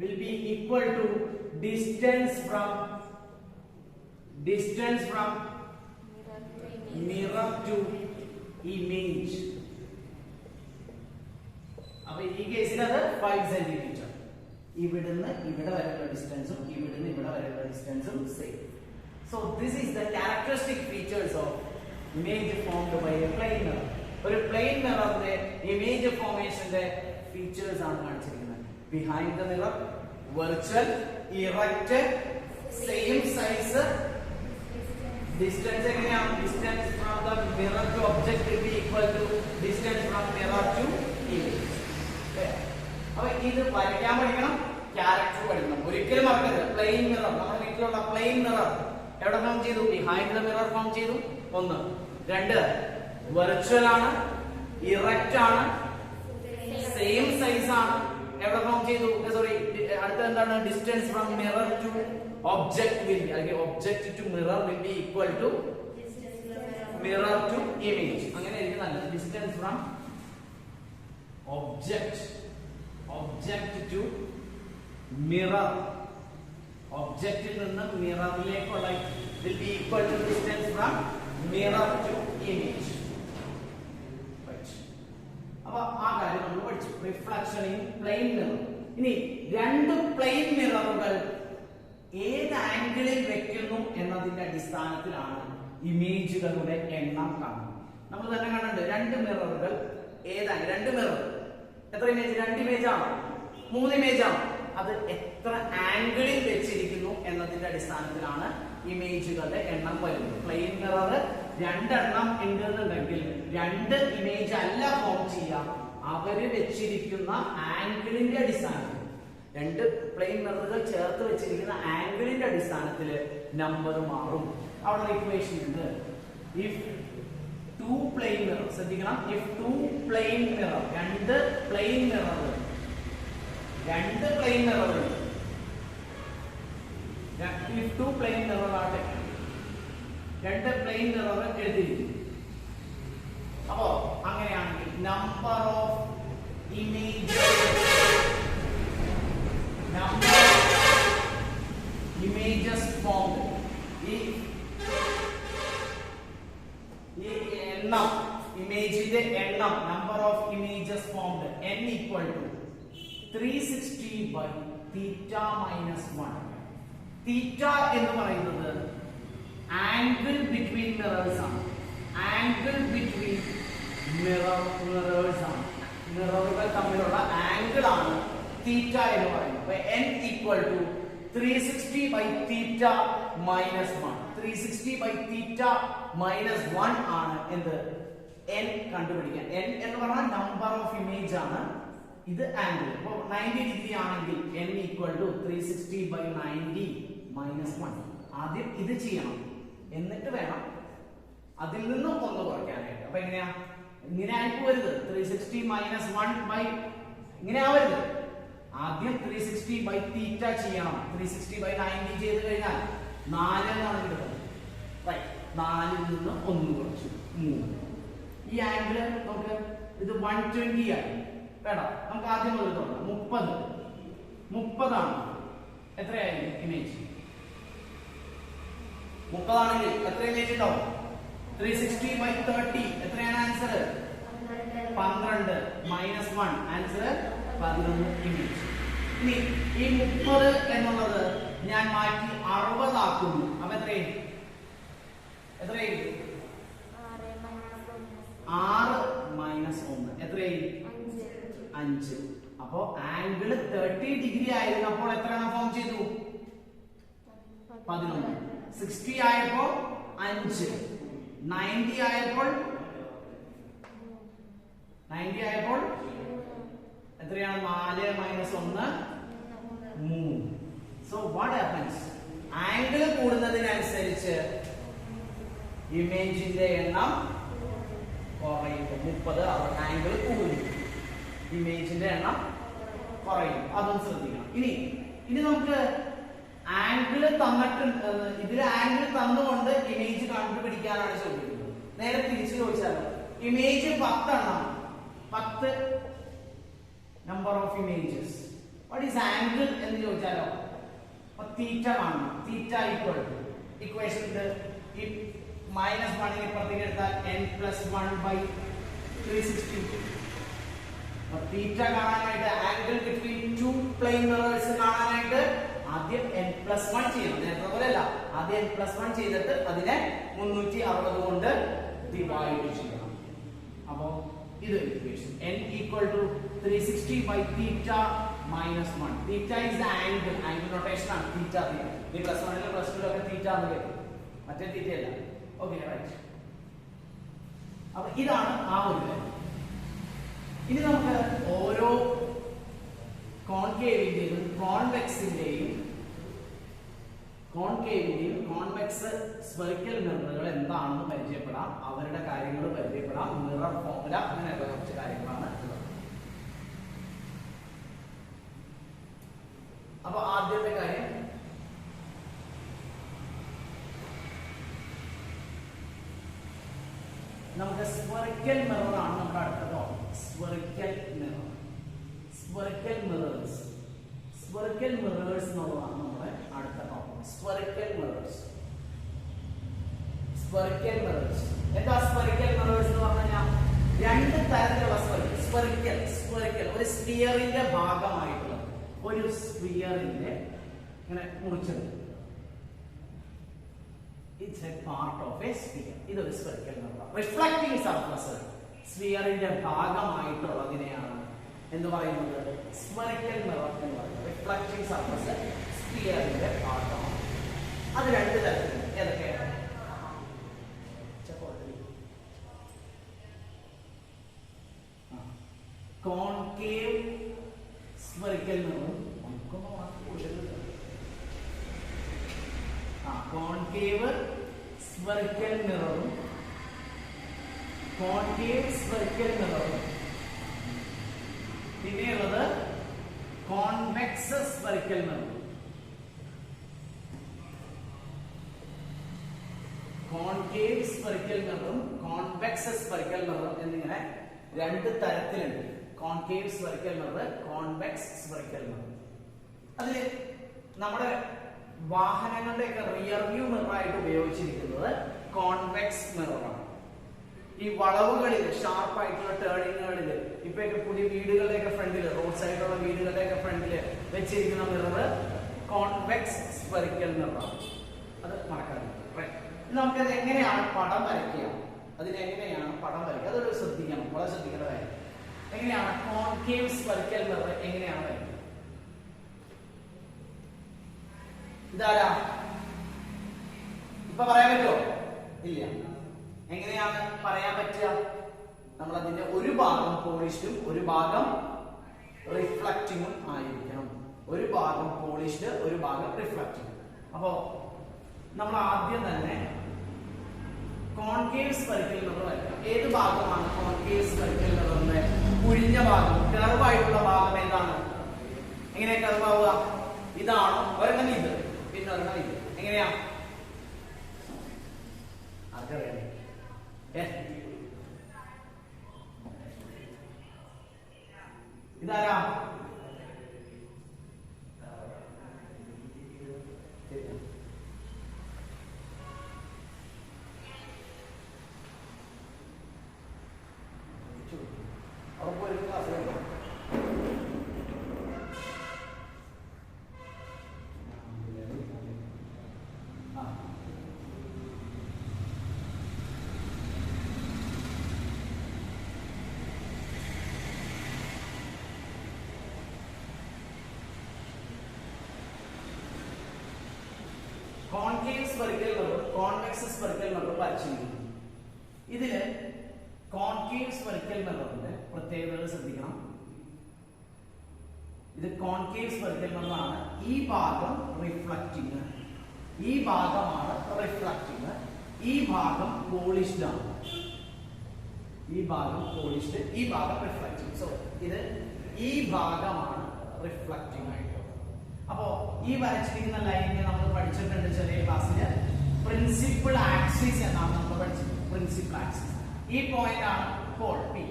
will be equal to distance from mirror to image. അപ്പൊ ഈ കേസിൽ അത് 5 സെന്റിമീറ്റർ. ഇവിടുന്ന് ഇവിടെ വരെയുള്ള ഡിസ്റ്റൻസും ഇവിടുന്ന് ഇവിടെ വരെയുള്ള ഡിസ്റ്റൻസും same. So this is the characteristic features of image formed by a plane mirror. ഒരു പ്ലെയിൻ മിററിന്റെ ഇമേജ് ഫോർമേഷന്റെ ഫീച്ചേഴ്സ് ആണ് കാണിച്ചിരിക്കുന്നത്. Behind the mirror, virtual, erect, same size, distance എങ്ങനെയാണ്? Distance from the mirror to object will be equal to distance from mirror to image. അപ്പൊ ഇത് വരയ്ക്കാൻ പഠിക്കണം, ക്യാരക്ടർ പഠിക്കണം. ഒരിക്കലും മറക്കരുത്. പ്ലെയിൻ മിറർ, നമ്മുടെ വീട്ടിലുള്ള പ്ലെയിൻ മിറർ എവിടെ ഫോം ചെയ്തു? ബിഹൈൻഡ് ദ മിറർ ഫോം ചെയ്തു. 1. 2 വെർച്വൽ ആണ്, ഇറക്റ്റ് ആണ്, സെയിം സൈസ് ആണ്. എവിടെ ഫോം ചെയ്തു? സോറി, അടുത്ത എന്താണ്? Distance from mirror to object will be, അല്ലെങ്കിൽ object to mirror will be equal to mirror to image. അങ്ങനെ ആയിരിക്കും നല്ലത്. Distance from object to mirror, ഒബ്ജക്റ്റിൽ നിന്ന് മിററിലേക്കുള്ള will be equal to distance from mirror to image. അപ്പൊ ആ കാര്യം നമ്മൾ പഠിച്ചു. Reflection in plane mirror. ഇനി 2 പ്ലെയിൻ മിററുകൾ ഏത് ആംഗിളിൽ വെക്കുന്നു എന്നതിന്റെ അടിസ്ഥാനത്തിലാണ് ഇമേജുകളുടെ എണ്ണം കാണുന്നത്. നമ്മൾ തന്നെ കണ്ടിട്ടുണ്ട് 2 മിററുകൾ ഏതാണ്? 2 മിറർ എത്ര ഇമേജ്? 2 ഇമേജ് ആണോ? 3 ഇമേജ് ആണോ? അത് എത്ര ആംഗിളിൽ വെച്ചിരിക്കുന്നു എന്നതിന്റെ അടിസ്ഥാനത്തിലാണ് ഇമേജുകളുടെ എണ്ണം വരുന്നത്. പ്ലെയിൻ മിറർ 2 എണ്ണം ഉണ്ടെന്നുണ്ടെങ്കിൽ 2 ഇമേജ് അല്ല ഫോം ചെയ്യാം, അവര് വെച്ചിരിക്കുന്ന ആംഗിളിന്റെ അടിസ്ഥാനത്തിൽ. 2 പ്ലെയിൻ മിററുകൾ ചേർത്ത് വെച്ചിരിക്കുന്ന ആംഗിളിന്റെ അടിസ്ഥാനത്തിൽ നമ്പർ മാറും. അവിടെ ഇക്വേഷൻ ഉണ്ട്. ഇഫ് 2 പ്ലെയിൻ മിറർ, ശ്രദ്ധിക്കണം, ഇഫ് 2 പ്ലെയിൻ മിറർ, 2 പ്ലെയിൻ മിററുകൾ, 2 പ്ലെയിൻ മിററുകൾ, if 2 പ്ലെയിൻ മിറർ ആട്ടെ, 2 പ്ലെയിൻ മിറർ എഴുതിയിരിക്കും. അപ്പോ അങ്ങനെയാണെങ്കിൽ നമ്പർ ഓഫ് ഇമേജസ് ഫോംഡ്, ഈ എണ്ണം, ഇമേജിന്റെ എണ്ണം, number of images formed n equal to 360 by theta minus 1. Theta എന്ന് പറയുന്നത് ആംഗിൾ ബിറ്റ്വീൻ മിറേഴ്സ് ആണ്. ആംഗിൾ ബിറ്റ്വീൻ മിറേഴ്സ് ആണ്. മിററുകൾ തമ്മിലുള്ള ആംഗിൾ ആണ് തീറ്റ എന്ന് പറയുന്നത്. അപ്പൊ n equal to 360 by theta minus 1. 360 by theta minus 1 ആണ് എന്ത്? n കണ്ടുപിടിക്കാൻ. n എന്ന് പറഞ്ഞാൽ നമ്പർ ഓഫ് ഇമേജ് ആണ്, ഇത് ആംഗിൾ. അപ്പോൾ 90 ഡിഗ്രി ആണെങ്കിൽ n equal to 360 by 90 minus 1. ആദ്യം ഇത് ചെയ്യണം, എന്നിട്ട് വേണം അതിൽ നിന്നും 1 കുറയ്ക്കാനായിട്ട്. അപ്പൊ എങ്ങനെയാ? ഇങ്ങനെ ആയിട്ട് വരുത്. 360 minus 1 by ഇങ്ങനെ ആവരുത്. ആദ്യം 360 by തീറ്റ ചെയ്യണം. 360 by 90 ചെയ്ത് കഴിഞ്ഞാൽ 4 എന്നാണ് കിട്ടുന്നത്. റൈറ്റ്, 4ൽ നിന്ന് 1 കുറച്ചു 3. ഈ ആംഗിൾ നമുക്ക് ഇത് 120 ആയി. വേണ്ട, നമുക്ക് ആദ്യം മുതൽ തുടങ്ങാം. 30 ആണ്. എത്രയായിരിക്കും ഇമേജ്? 30 ആണെങ്കിൽ എത്ര ഇമേജ് ഉണ്ടാവും? 360 by 30 എത്രയാണ് ആൻസർ? 12 minus 1 answer 11 image. ഇനി ഈ 30 എന്നുള്ളത് ഞാൻ മാറ്റി 60 ആക്കുന്നു. അപ്പൊ എത്രയായി? 6 minus 1 എത്രയായി? 5. അപ്പോ ആംഗിൾ 30 ഡിഗ്രി ആയിരുന്നപ്പോൾ എത്ര എണ്ണം ഫോം ചെയ്തു? 11. 60 ആയപ്പോൾ 5. 90 ആയപ്പോൾ എത്രയാണ്? 4 minus 1 3. So what happens? Angle കൂടുന്നതിനനുസരിച്ച് ഇമേജിന്റെ എണ്ണം കുറയും. 30 ആംഗിൾ കൂടുന്നു, ഇമേജിന്റെ എണ്ണം കുറയും. അതും ശ്രദ്ധിക്കണം. ഇനി നമുക്ക് ആംഗിൾ തന്നിട്ട്, ഇതിൽ ആംഗിൾ തന്നുകൊണ്ട് ഇമേജ് കണ്ടുപിടിക്കാനാണ് ചോദിക്കുന്നത്. നേരെ തിരിച്ചു ചോദിച്ചാലോ? ഇമേജ് 10 എണ്ണം, 10 number of images. What is angle എന്ന് ചോദിച്ചാലോ? തീറ്റ കാണണം. തീറ്റ ഈക്വൽ ടു ഇക്വേഷൻ ഈ -1 ഇപ്പുറത്തേക്ക് എടുത്താൽ n+1 by 360. തീറ്റ കാണാനായിട്ട്, ആംഗിൾ ബിറ്റ്വീൻ 2 പ്ലെയിൻ മിറേഴ്സ് കാണാനായിട്ട് ആദ്യം n+1 ചെയ്യണം. നേരത്തെ പോലെയല്ല, ആദ്യം n+1 ചെയ്തിട്ട് അതിനെ 360 കൊണ്ട് ഡിവൈഡ് ചെയ്യണം. അപ്പോ ഇത് equation n equal to 360 by theta -1. Theta is angle. Angle notation ആണ് തീറ്റ. ഈ +1 ലും +2 ലും ഒക്കെ തീറ്റ എന്ന് കേൾക്കും. മറ്റേ തീറ്റയല്ല. Okay right. അപ്പൊ ഇതാണ് ആ ഒരു കാര്യം. ഇനി നമുക്ക് ഓരോ കോൺകേവിന്റെയും കോൺവെക്സിന്റെയും കോൺവെക്സ് സ്ഫെറിക്കൽ മിററുകൾ എന്താണെന്ന് പരിചയപ്പെടാം. അവരുടെ കാര്യങ്ങൾ പരിചയപ്പെടാം. മിറർ ഫോർമുല അങ്ങനെയുള്ള കുറച്ച് കാര്യങ്ങളാണ് ഉള്ളത്. അപ്പൊ ആദ്യത്തെ കാര്യം നമുക്ക് സ്ഫെറിക്കൽ മിറർ ആണ് നമ്മുടെ അടുത്ത ടോപ്പിക്. സ്ഫെറിക്കൽ മിറേഴ്സ് എന്നുള്ളതാണ് നമ്മുടെ അടുത്ത ടോപ്പിക്. Spherical mirrors. എന്താ സ്ഫെറിക്കൽ മിറേഴ്സ് എന്ന് പറഞ്ഞാൽ രണ്ട് തരത്തിലുള്ള സ്ഫെറിക്കൽ ഒരു സ്ഫിയറിന്റെ ഭാഗമായിട്ടുള്ള ഒരു സ്ഫിയറിന്റെ ഇങ്ങനെ മുറിച്ചെടുക്കും. It's a part of a sphere. ഇതൊരു സ്ഫെറിക്കൽ മിറർ. റിഫ്ലക്റ്റിംഗ് സർഫസ് സ്ഫിയറിന്റെ ഭാഗമായിട്ടുള്ളതിനെയാണ് എന്ന് പറയുന്നത് സ്ഫെറിക്കൽ മിറർ എന്ന് പറയുന്നത്. റിഫ്ലക്റ്റിംഗ് സർഫസ് സ്ഫിയറിന്റെ ഭാഗമാണ്. അത് രണ്ട് തരത്തിലുണ്ട്. ഏതൊക്കെയാണ്? കോൺകേവ് സ്ഫെറിക്കൽ മിററും കോൺകേവ് സ്ഫെറിക്കൽ മിററും പിന്നെയുള്ളത് കോൺവെക്സ് സ്ഫെറിക്കൽ മിററും. കോൺകേവ് സ്ഫെറിക്കൽ മിററും കോൺവെക്സ് സ്ഫെറിക്കൽ മിററും എന്നിങ്ങനെ രണ്ട് തരത്തിലുണ്ട്. Concave spherical mirror, convex spherical mirror. അതിൽ നമ്മുടെ വാഹനങ്ങളുടെയൊക്കെ റിയർ വ്യൂ മിററായിട്ട് ഉപയോഗിച്ചിരിക്കുന്നത് കോൺവെക്സ് മിററാണ്. ഈ വളവുകളിൽ ഷാർപ്പായിട്ടുള്ള ടേണിങ്ങുകളിൽ ഇപ്പൊക്കെ പുതിയ വീടുകളുടെയൊക്കെ ഫ്രണ്ടിൽ, റോഡ് സൈഡിലുള്ള വീടുകളുടെയൊക്കെ ഫ്രണ്ടിൽ വെച്ചിരിക്കുന്ന മിറർ കോൺവെക്സ് സ്ഫെറിക്കൽ മിററാണ്. അത് മറക്കാതിരിക്കും. നമുക്കത് എങ്ങനെയാണ് പടം വരയ്ക്കുക, അതൊരു ശ്രദ്ധിക്കണം, വളരെ ശ്രദ്ധിക്കേണ്ട കാര്യം. എങ്ങനെയാണ് കോൺകേവ് സ്ഫെറിക്കൽ മിറർ എങ്ങനെയാണ് വരയ്ക്കുക? ഇതാരാ? ഇപ്പൊ പറയാൻ പറ്റുമോ? ഇല്ല. എങ്ങനെയാണ് പറയാൻ പറ്റുക? നമ്മൾ അതിന്റെ ഒരു ഭാഗം പോളിഷ്ഡും ഒരു ഭാഗം റിഫ്ലക്റ്റിങ്ങും ആയിരിക്കണം. ഒരു ഭാഗം പോളിഷ്ഡ്, ഒരു ഭാഗം റിഫ്ലക്റ്റിംഗ്. അപ്പോ നമ്മൾ ആദ്യം തന്നെ കോൺകേവ് സ്ഫെറിക്കൽ മിറർ വരയ്ക്കാം. ഏത് ഭാഗമാണ് കോൺകേവ് സ്ഫെറിക്കൽ മിററിന്റെ കുഴിഞ്ഞ ഭാഗം, കർവ് ആയിട്ടുള്ള ഭാഗം ഏതാണ്? എങ്ങനെ കർവ് ആവുക? ഇതാണോ? ഒരെണ്ണം ഇത്, പിന്നെ ഒരെണ്ണം ഇത്. എങ്ങനെയാ? ആർക്കറിയാം? ഇതാരാ? Concave spherical mirror, convex spherical mirror വരച്ചിരിക്കുന്നു. ഇതില് കോൺകേവ് സ്ഫെറിക്കൽ മിററിന്റെ പ്രത്യേകതകൾ ശ്രദ്ധിക്കണം. ഇത് കോൺകേവ് സ്ഫെറിക്കൽ മിററാണ്. ഈ ഭാഗം റിഫ്ലക്റ്റിംഗ്, ഈ ഭാഗമാണ് റിഫ്ലക്റ്റിംഗ്, ഈ ഭാഗം പോളിഷ്ഡ് ആണ്. ഈ ഭാഗം പോളിഷ്ഡ്, ഈ ഭാഗം റിഫ്ലക്റ്റിംഗ്. സോ ഇത് ഈ ഭാഗമാണ് റിഫ്ലക്റ്റിംഗ് ആയിട്ട്. അപ്പോ ഈ വരച്ചിരിക്കുന്ന ലൈനിനെ നമ്മൾ പഠിച്ചിട്ടുണ്ട് ചെറിയ ക്ലാസ്സിൽ. പ്രിൻസിപ്പൽ ആക്സിസ് എന്നാണ് നമ്മൾ പഠിച്ചത്. പ്രിൻസിപ്പൽ ആക്സിസ് ഈ പോയിന്റ് ആണ് പോൾ പി.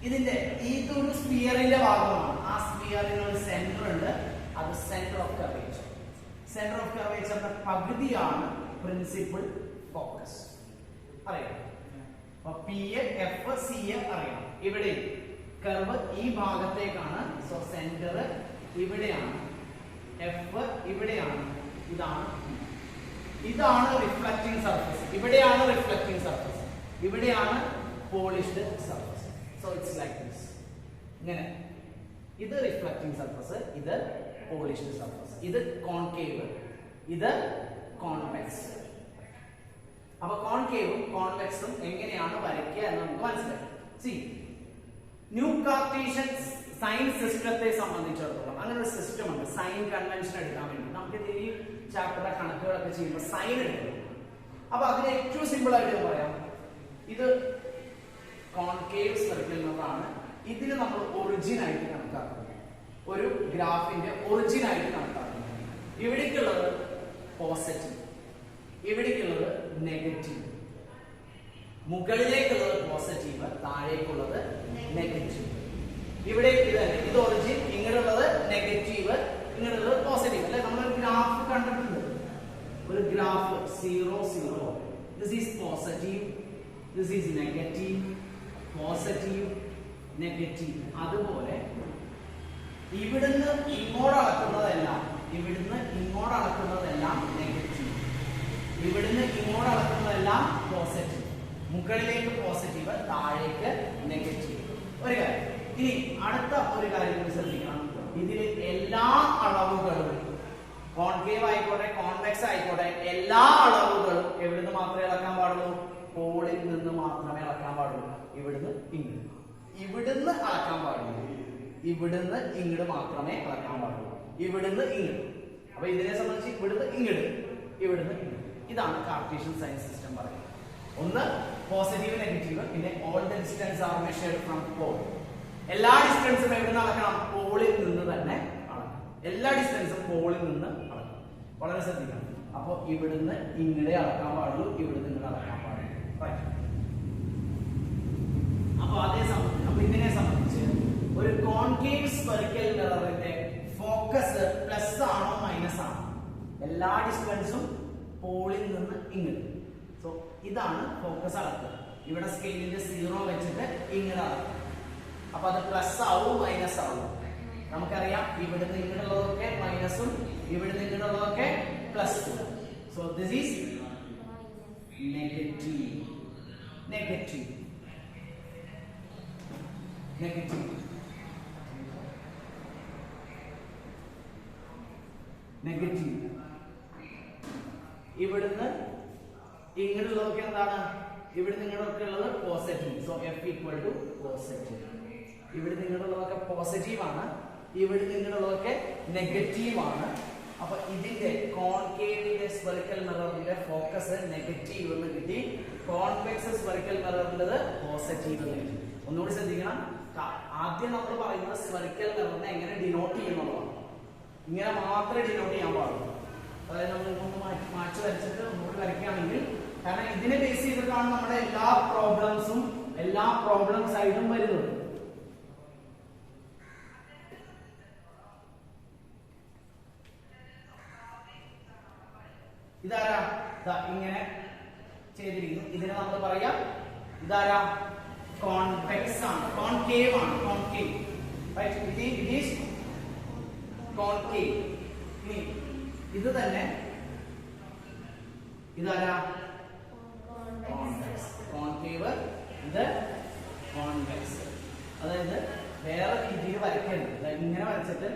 ഇതിന്റെ ഇതൊരു സ്ഫിയറിന്റെ ഭാഗമാണ്. ആ സ്ഫിയറിന് ഒരു സെന്റർ ഉണ്ട്. അത് centre of curvature. Centre of കർവേച്ചറിന്റെ പകുതിയാണ് പ്രിൻസിപ്പൽ ഫോക്കസ്. അറിയാം. അപ്പൊ പി എഫ് സി അറിയാം. ഇവിടെ കർവ് ഈ ഭാഗത്തേക്കാണ്. സോ സെന്റർ ഇവിടെയാണ്, എഫ് ഇവിടെയാണ്, ഇതാണ് റിഫ്ലക്റ്റിംഗ് സർഫസ്. ഇവിടെയാണ് റിഫ്ലക്റ്റിംഗ് സർഫസ്, ഇവിടെയാണ് polished surface. So it's like this. ഇങ്ങനെ ഇത് റിഫ്ലക്റ്റിംഗ് സർഫസ്, ഇത് പോളിഷ്ഡ് സർഫസ്. ഇത് കോൺകേവ്, ഇത് കോൺവെക്സ്. അപ്പൊ കോൺകേവും കോൺവെക്സും എങ്ങനെയാണ് വരയ്ക്കുക എന്ന് നമുക്ക് മനസ്സിലായി. സി, ന്യൂ കാർട്ടീഷ്യൻ സൈൻ സിസ്റ്റത്തെ സംബന്ധിച്ചിടത്തോളം അങ്ങനെ ഒരു സിസ്റ്റം ഉണ്ട്. സൈൻ കൺവെൻഷൻ എടുക്കാൻ വേണ്ടി നമുക്ക് ഈ ചാപ്റ്ററിലെ കണക്കുകളൊക്കെ ചെയ്യുമ്പോൾ സൈൻ എടുക്കും. അപ്പൊ അതിന് ഏറ്റവും സിമ്പിൾ ആയിട്ട് പറയാം, ഇത് കോൺകേവ് സർക്കിൾ എന്നതാണ്. ഇതിന് നമ്മൾ ഒറിജിൻ ആയിട്ട് കണക്കാക്കുന്നത്, ഒരു ഗ്രാഫിന്റെ ഒറിജിൻ ആയിട്ട് കണക്കാക്കുന്നത്. ഇവിടേക്കുള്ളത് പോസിറ്റീവ്, ഇവിടേക്കുള്ളത് നെഗറ്റീവ്. മുകളിലേക്കുള്ളത് പോസിറ്റീവ്, താഴേക്കുള്ളത് നെഗറ്റീവ്. ഇവിടെ ഇത് ഒറിജിൻ, ഇങ്ങനെയുള്ളത് നെഗറ്റീവ്, ഇങ്ങനെയുള്ളത് പോസിറ്റീവ്. അല്ലെ, നമ്മളൊരു ഗ്രാഫ് കണ്ടിട്ടുണ്ട്, ഒരു graph 0 0. This is positive, this is negative, positive, negative. അതുപോലെ ഇവിടുന്ന് ഇങ്ങോട്ട് അളക്കുന്നതെല്ലാം, ഇവിടുന്ന് ഇങ്ങോട്ട് അളക്കുന്നതെല്ലാം നെഗറ്റീവ്, ഇവിടുന്ന് ഇങ്ങോട്ട് അളക്കുന്നതെല്ലാം പോസിറ്റീവ്. മുകളിലേക്ക് പോസിറ്റീവ്, താഴേക്ക് നെഗറ്റീവ്. ഒരു കാര്യം, ഇനി അടുത്ത ഒരു കാര്യം ശ്രദ്ധിക്കണം. ഇതിൽ എല്ലാ അളവുകളും, കോൺകേവ് ആയിക്കോട്ടെ കോൺവെക്സ് ആയിക്കോട്ടെ, എല്ലാ അളവുകളും എവിടുന്ന് മാത്രമേ അളക്കാൻ പാടുള്ളൂ? പോളിൽ നിന്ന് മാത്രമേ അളക്കാൻ പാടുള്ളൂ. ഇവിടുന്ന് ഇങ്ങോട്ട്, ഇവിടുന്ന് അളക്കാൻ പാടുള്ളൂ. ഇവിടുന്ന് ഇങ്ങോട്ട് മാത്രമേ അളക്കാൻ പാടുള്ളൂ. ഇവിടുന്ന് ഇങ്ങോട്ട്. അപ്പൊ ഇതിനെ സംബന്ധിച്ച് ഇവിടുന്ന് ഇങ്ങോട്ട്, ഇവിടുന്ന് ഇങ്ങോട്ട്. ഇതാണ് കാർട്ടീഷ്യൻ സൈൻ സിസ്റ്റം പറയുന്നത്. ഒന്ന് പോസിറ്റീവ്, നെഗറ്റീവ്. പിന്നെ all the distance are measured from pole. എല്ലാ ഡിസ്റ്റൻസും എവിടുന്ന് അളക്കണം? പോളിൽ നിന്ന് തന്നെ അളക്കണം. എല്ലാ ഡിസ്റ്റൻസും പോളിൽ നിന്ന് അളക്കണം. വളരെ ശ്രദ്ധിക്കണം. അപ്പൊ ഇവിടുന്ന് ഇങ്ങടെ അളക്കാൻ പാടുള്ളൂ, ഇവിടുന്ന് ഇങ്ങടെ അളക്കാൻ പാടുള്ളൂ. അപ്പൊ അപ്പൊ ഇതിനെ സംബന്ധിച്ച് ഒരു കോൺകേവ് സ്ഫെറിക്കൽ മിററിന്റെ ഫോക്കസ് പ്ലസ് ആണോ മൈനസ് ആണോ? എല്ലാ ഡിസ്റ്റൻസും പോളിൽ നിന്ന് ഇങ്ങോട്ട്. സോ ഇതാണ് ഫോക്കസ് അളക്കുക. ഇവിടെ സ്കെയിലിന്റെ 0 വെച്ചിട്ട് ഇങ്ങനെ അളക്കുക. അപ്പൊ അത് പ്ലസ് ആവും മൈനസ് ആവും. നമുക്കറിയാം ഇവിടുന്ന് ഇങ്ങനെയുള്ളതൊക്കെ മൈനസും ഇവിടുന്ന് ഇങ്ങനെയുള്ളതൊക്കെ പ്ലസും. So this is negative, negative, negative, negative. ഇവിടുന്ന് ഇങ്ങനെയുള്ളതൊക്കെ എന്താണ്? ഇവിടുന്ന് ഇങ്ങനെയൊക്കെ ഉള്ളത് positive. So F equal to positive. ഇവിടെ നിങ്ങളുള്ളതൊക്കെ പോസിറ്റീവ് ആണ്, ഇവിടെ നിങ്ങളുള്ളതൊക്കെ നെഗറ്റീവ് ആണ്. അപ്പൊ ഇതിന്റെ കോൺകേവിന്റെ സ്ഫെറിക്കൽ മിററിന്റെ ഫോക്കസ് നെഗറ്റീവ് എന്ന് കിട്ടി, കോൺവെക്സ് സ്ഫെറിക്കൽ മിററിന്റേത് പോസിറ്റീവ് എന്ന് കിട്ടി. ഒന്നുകൂടി ശ്രദ്ധിക്കണം. ആദ്യം നമ്മൾ പറയുന്നത് സ്ഫെറിക്കൽ മിററിനെ എങ്ങനെ ഡിനോട്ട് ചെയ്യുന്നതാണ്. ഇങ്ങനെ മാത്രമേ ഡിനോട്ട് ചെയ്യാൻ പാടുള്ളൂ. അതായത് നമ്മൾ ഇതൊന്ന് മാറ്റി വരച്ചിട്ട് ഒന്നുകൂടി വരയ്ക്കുകയാണെങ്കിൽ, കാരണം ഇതിനെ ബേസ് ചെയ്തിട്ടാണ് നമ്മുടെ എല്ലാ പ്രോബ്ലം സൈഡും വരുന്നത്. ഇതാരാ? ഇങ്ങനെ ചെയ്തിരിക്കുന്നു. ഇതിനെ നമ്മൾ പറയാം ഇതാരാ? കോൺവെക്സ് ആണ്, കോൺകേവ് ആണ്, concave. Right, it is concave. ഇനി ഇത് തന്നെ ഇതാരാ? കോൺവെക്സ്. കോൺകേവ്, ഇത് കോൺവെക്സ്. അതായത് വേറെ രീതിയിൽ വരയ്ക്കരുത്. ഇങ്ങനെ വരച്ചിട്ട്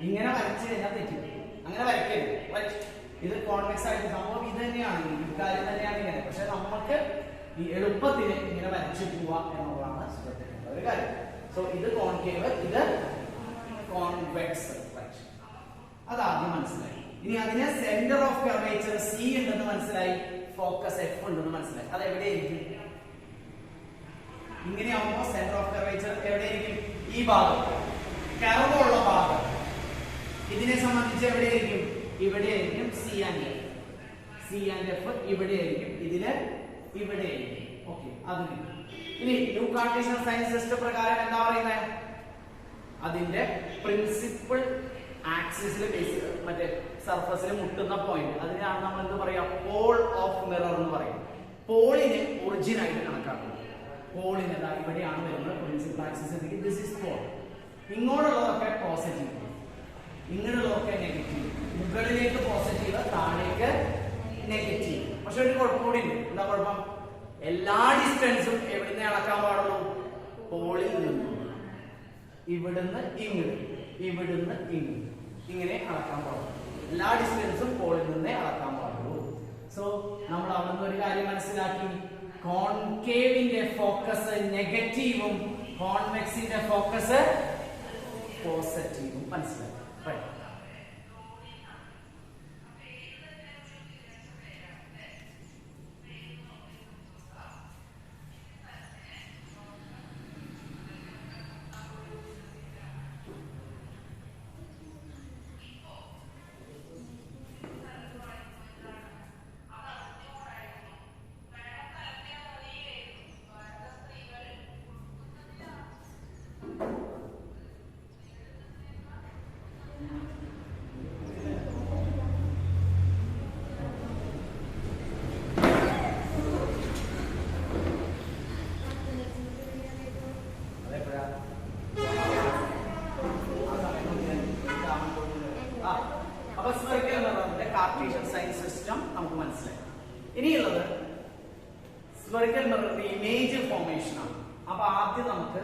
ഇങ്ങനെ വരച്ചു കഴിഞ്ഞാൽ തെറ്റും. അങ്ങനെ വരയ്ക്കരുത്. റൈറ്റ്, ഇത് കോൺവെക്സ് ആയിട്ട് സംഭവം ഇത് തന്നെയാണ്, ഈ കാര്യം തന്നെയാണ് ഇങ്ങനെ. പക്ഷെ നമുക്ക് ഈ എളുപ്പത്തിന് ഇങ്ങനെ വരച്ചു പോവാ എന്നുള്ളതാണ് ശ്രദ്ധിക്കേണ്ട ഒരു കാര്യം. സോ ഇത് കോൺകേവ്, ഇത് കോൺവെക്സ്. അതാദ്യം മനസ്സിലായി. ഇനി അതിന് സെന്റർ ഓഫ് കർവേച്ചർ സി ഉണ്ടെന്ന് മനസ്സിലായി, ഫോക്കസ് എഫ് ഉണ്ടെന്ന് മനസ്സിലായി. അത് എവിടെയായിരിക്കും? ഇങ്ങനെയാവുമ്പോ സെന്റർ ഓഫ് കർവേച്ചർ എവിടെയായിരിക്കും? ഈ ഭാഗം, കർവുള്ള ഭാഗം. ഇതിനെ സംബന്ധിച്ച് എവിടെയായിരിക്കും? ഇവിടെയായിരിക്കും C and F. C and F ഇവിടെയായിരിക്കും, ഇതില് ഇവിടെയായിരിക്കും. ഓക്കെ, അത് ഇനി ന്യൂ കാർട്ടീഷ്യൻ സൈൻ സിസ്റ്റം പ്രകാരം എന്താ പറയുന്നത്? അതിന്റെ പ്രിൻസിപ്പൽ ആക്സിസിൽ ബേസ് മറ്റേ സർഫസിൽ മുട്ടുന്ന പോയിന്റ്, അതിനാണ് നമ്മൾ എന്ത് പറയാ? പോൾ ഓഫ് മിറർ എന്ന് പറയും. പോളിനെ ഒറിജിൻ ആയിട്ട് കണക്കാക്കുന്നത്. പോളിന് ഇവിടെയാണ് വരുന്നത് principal axis. This is pole. ഇങ്ങോട്ടുള്ളതൊക്കെ പോസിറ്റീവ്, ഇങ്ങനെയുള്ളതൊക്കെ നെഗറ്റീവ്. മുകളിലേക്ക് പോസിറ്റീവ്, താഴേക്ക് നെഗറ്റീവ്. പക്ഷെ ഒരു കുഴപ്പകൂടി ഉണ്ട്. എന്താ കുഴപ്പം? എല്ലാ ഡിസ്റ്റൻസും എവിടുന്ന് അളക്കാൻ പാടുള്ളൂ? പോളിൽ നിന്നും. ഇവിടുന്ന് ഇങ്ങോട്ട്, ഇവിടുന്ന് ഇങ്ങോട്ട്, ഇങ്ങനെ അളക്കാൻ പാടുള്ളൂ. എല്ലാ ഡിസ്റ്റൻസും പോളിൽ നിന്നേ അളക്കാൻ പാടുള്ളൂ. സോ നമ്മൾ അവിടുന്ന് ഒരു കാര്യം മനസ്സിലാക്കി, കോൺകേവിന്റെ ഫോക്കസ് നെഗറ്റീവും കോൺവെക്സിന്റെ ഫോക്കസ് പോസിറ്റീവും മനസ്സിലാക്കി. കാർട്ടീഷ്യൻ സൈൻ സിസ്റ്റം നമുക്ക് മനസ്സിലായി. ഇനിയുള്ളത് സ്ഫെറിക്കൽ മിററിന്റെ ഇമേജ് ഫോർമേഷൻ ആണ്. അപ്പൊ ആദ്യം നമുക്ക്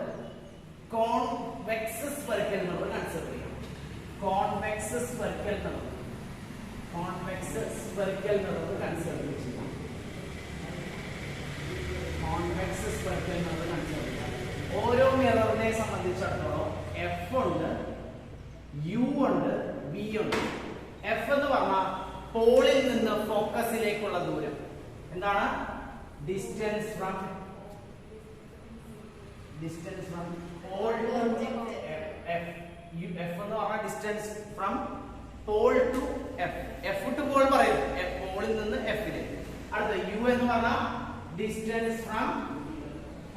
കോൺവെക്സ് സ്ഫെറിക്കൽ മിറർ കൺസിഡർ ചെയ്യാം. Convex spherical mirror, convex spherical mirror consider ചെയ്യാം. കോൺവെക്സ് സ്ഫെറിക്കൽ മിറർ കൺസിഡർ ചെയ്യാം. ഓരോ മിററിനെ സംബന്ധിച്ചിടത്തോളം എഫ് ഉണ്ട്, യു ഉണ്ട്, വി ഉണ്ട്. എഫ് എന്ന് പറഞ്ഞാൽ പോളിൽ നിന്ന് ഫോക്കസിലേക്കുള്ള ദൂരം. എന്താണ്? Distance from pole to F. F എന്ന് പറഞ്ഞാൽ distance from pole to F. F to pole പറയും, പോളിൽ നിന്ന് എഫിലേക്ക്. അടുത്ത യു എന്ന് പറഞ്ഞാൽ distance from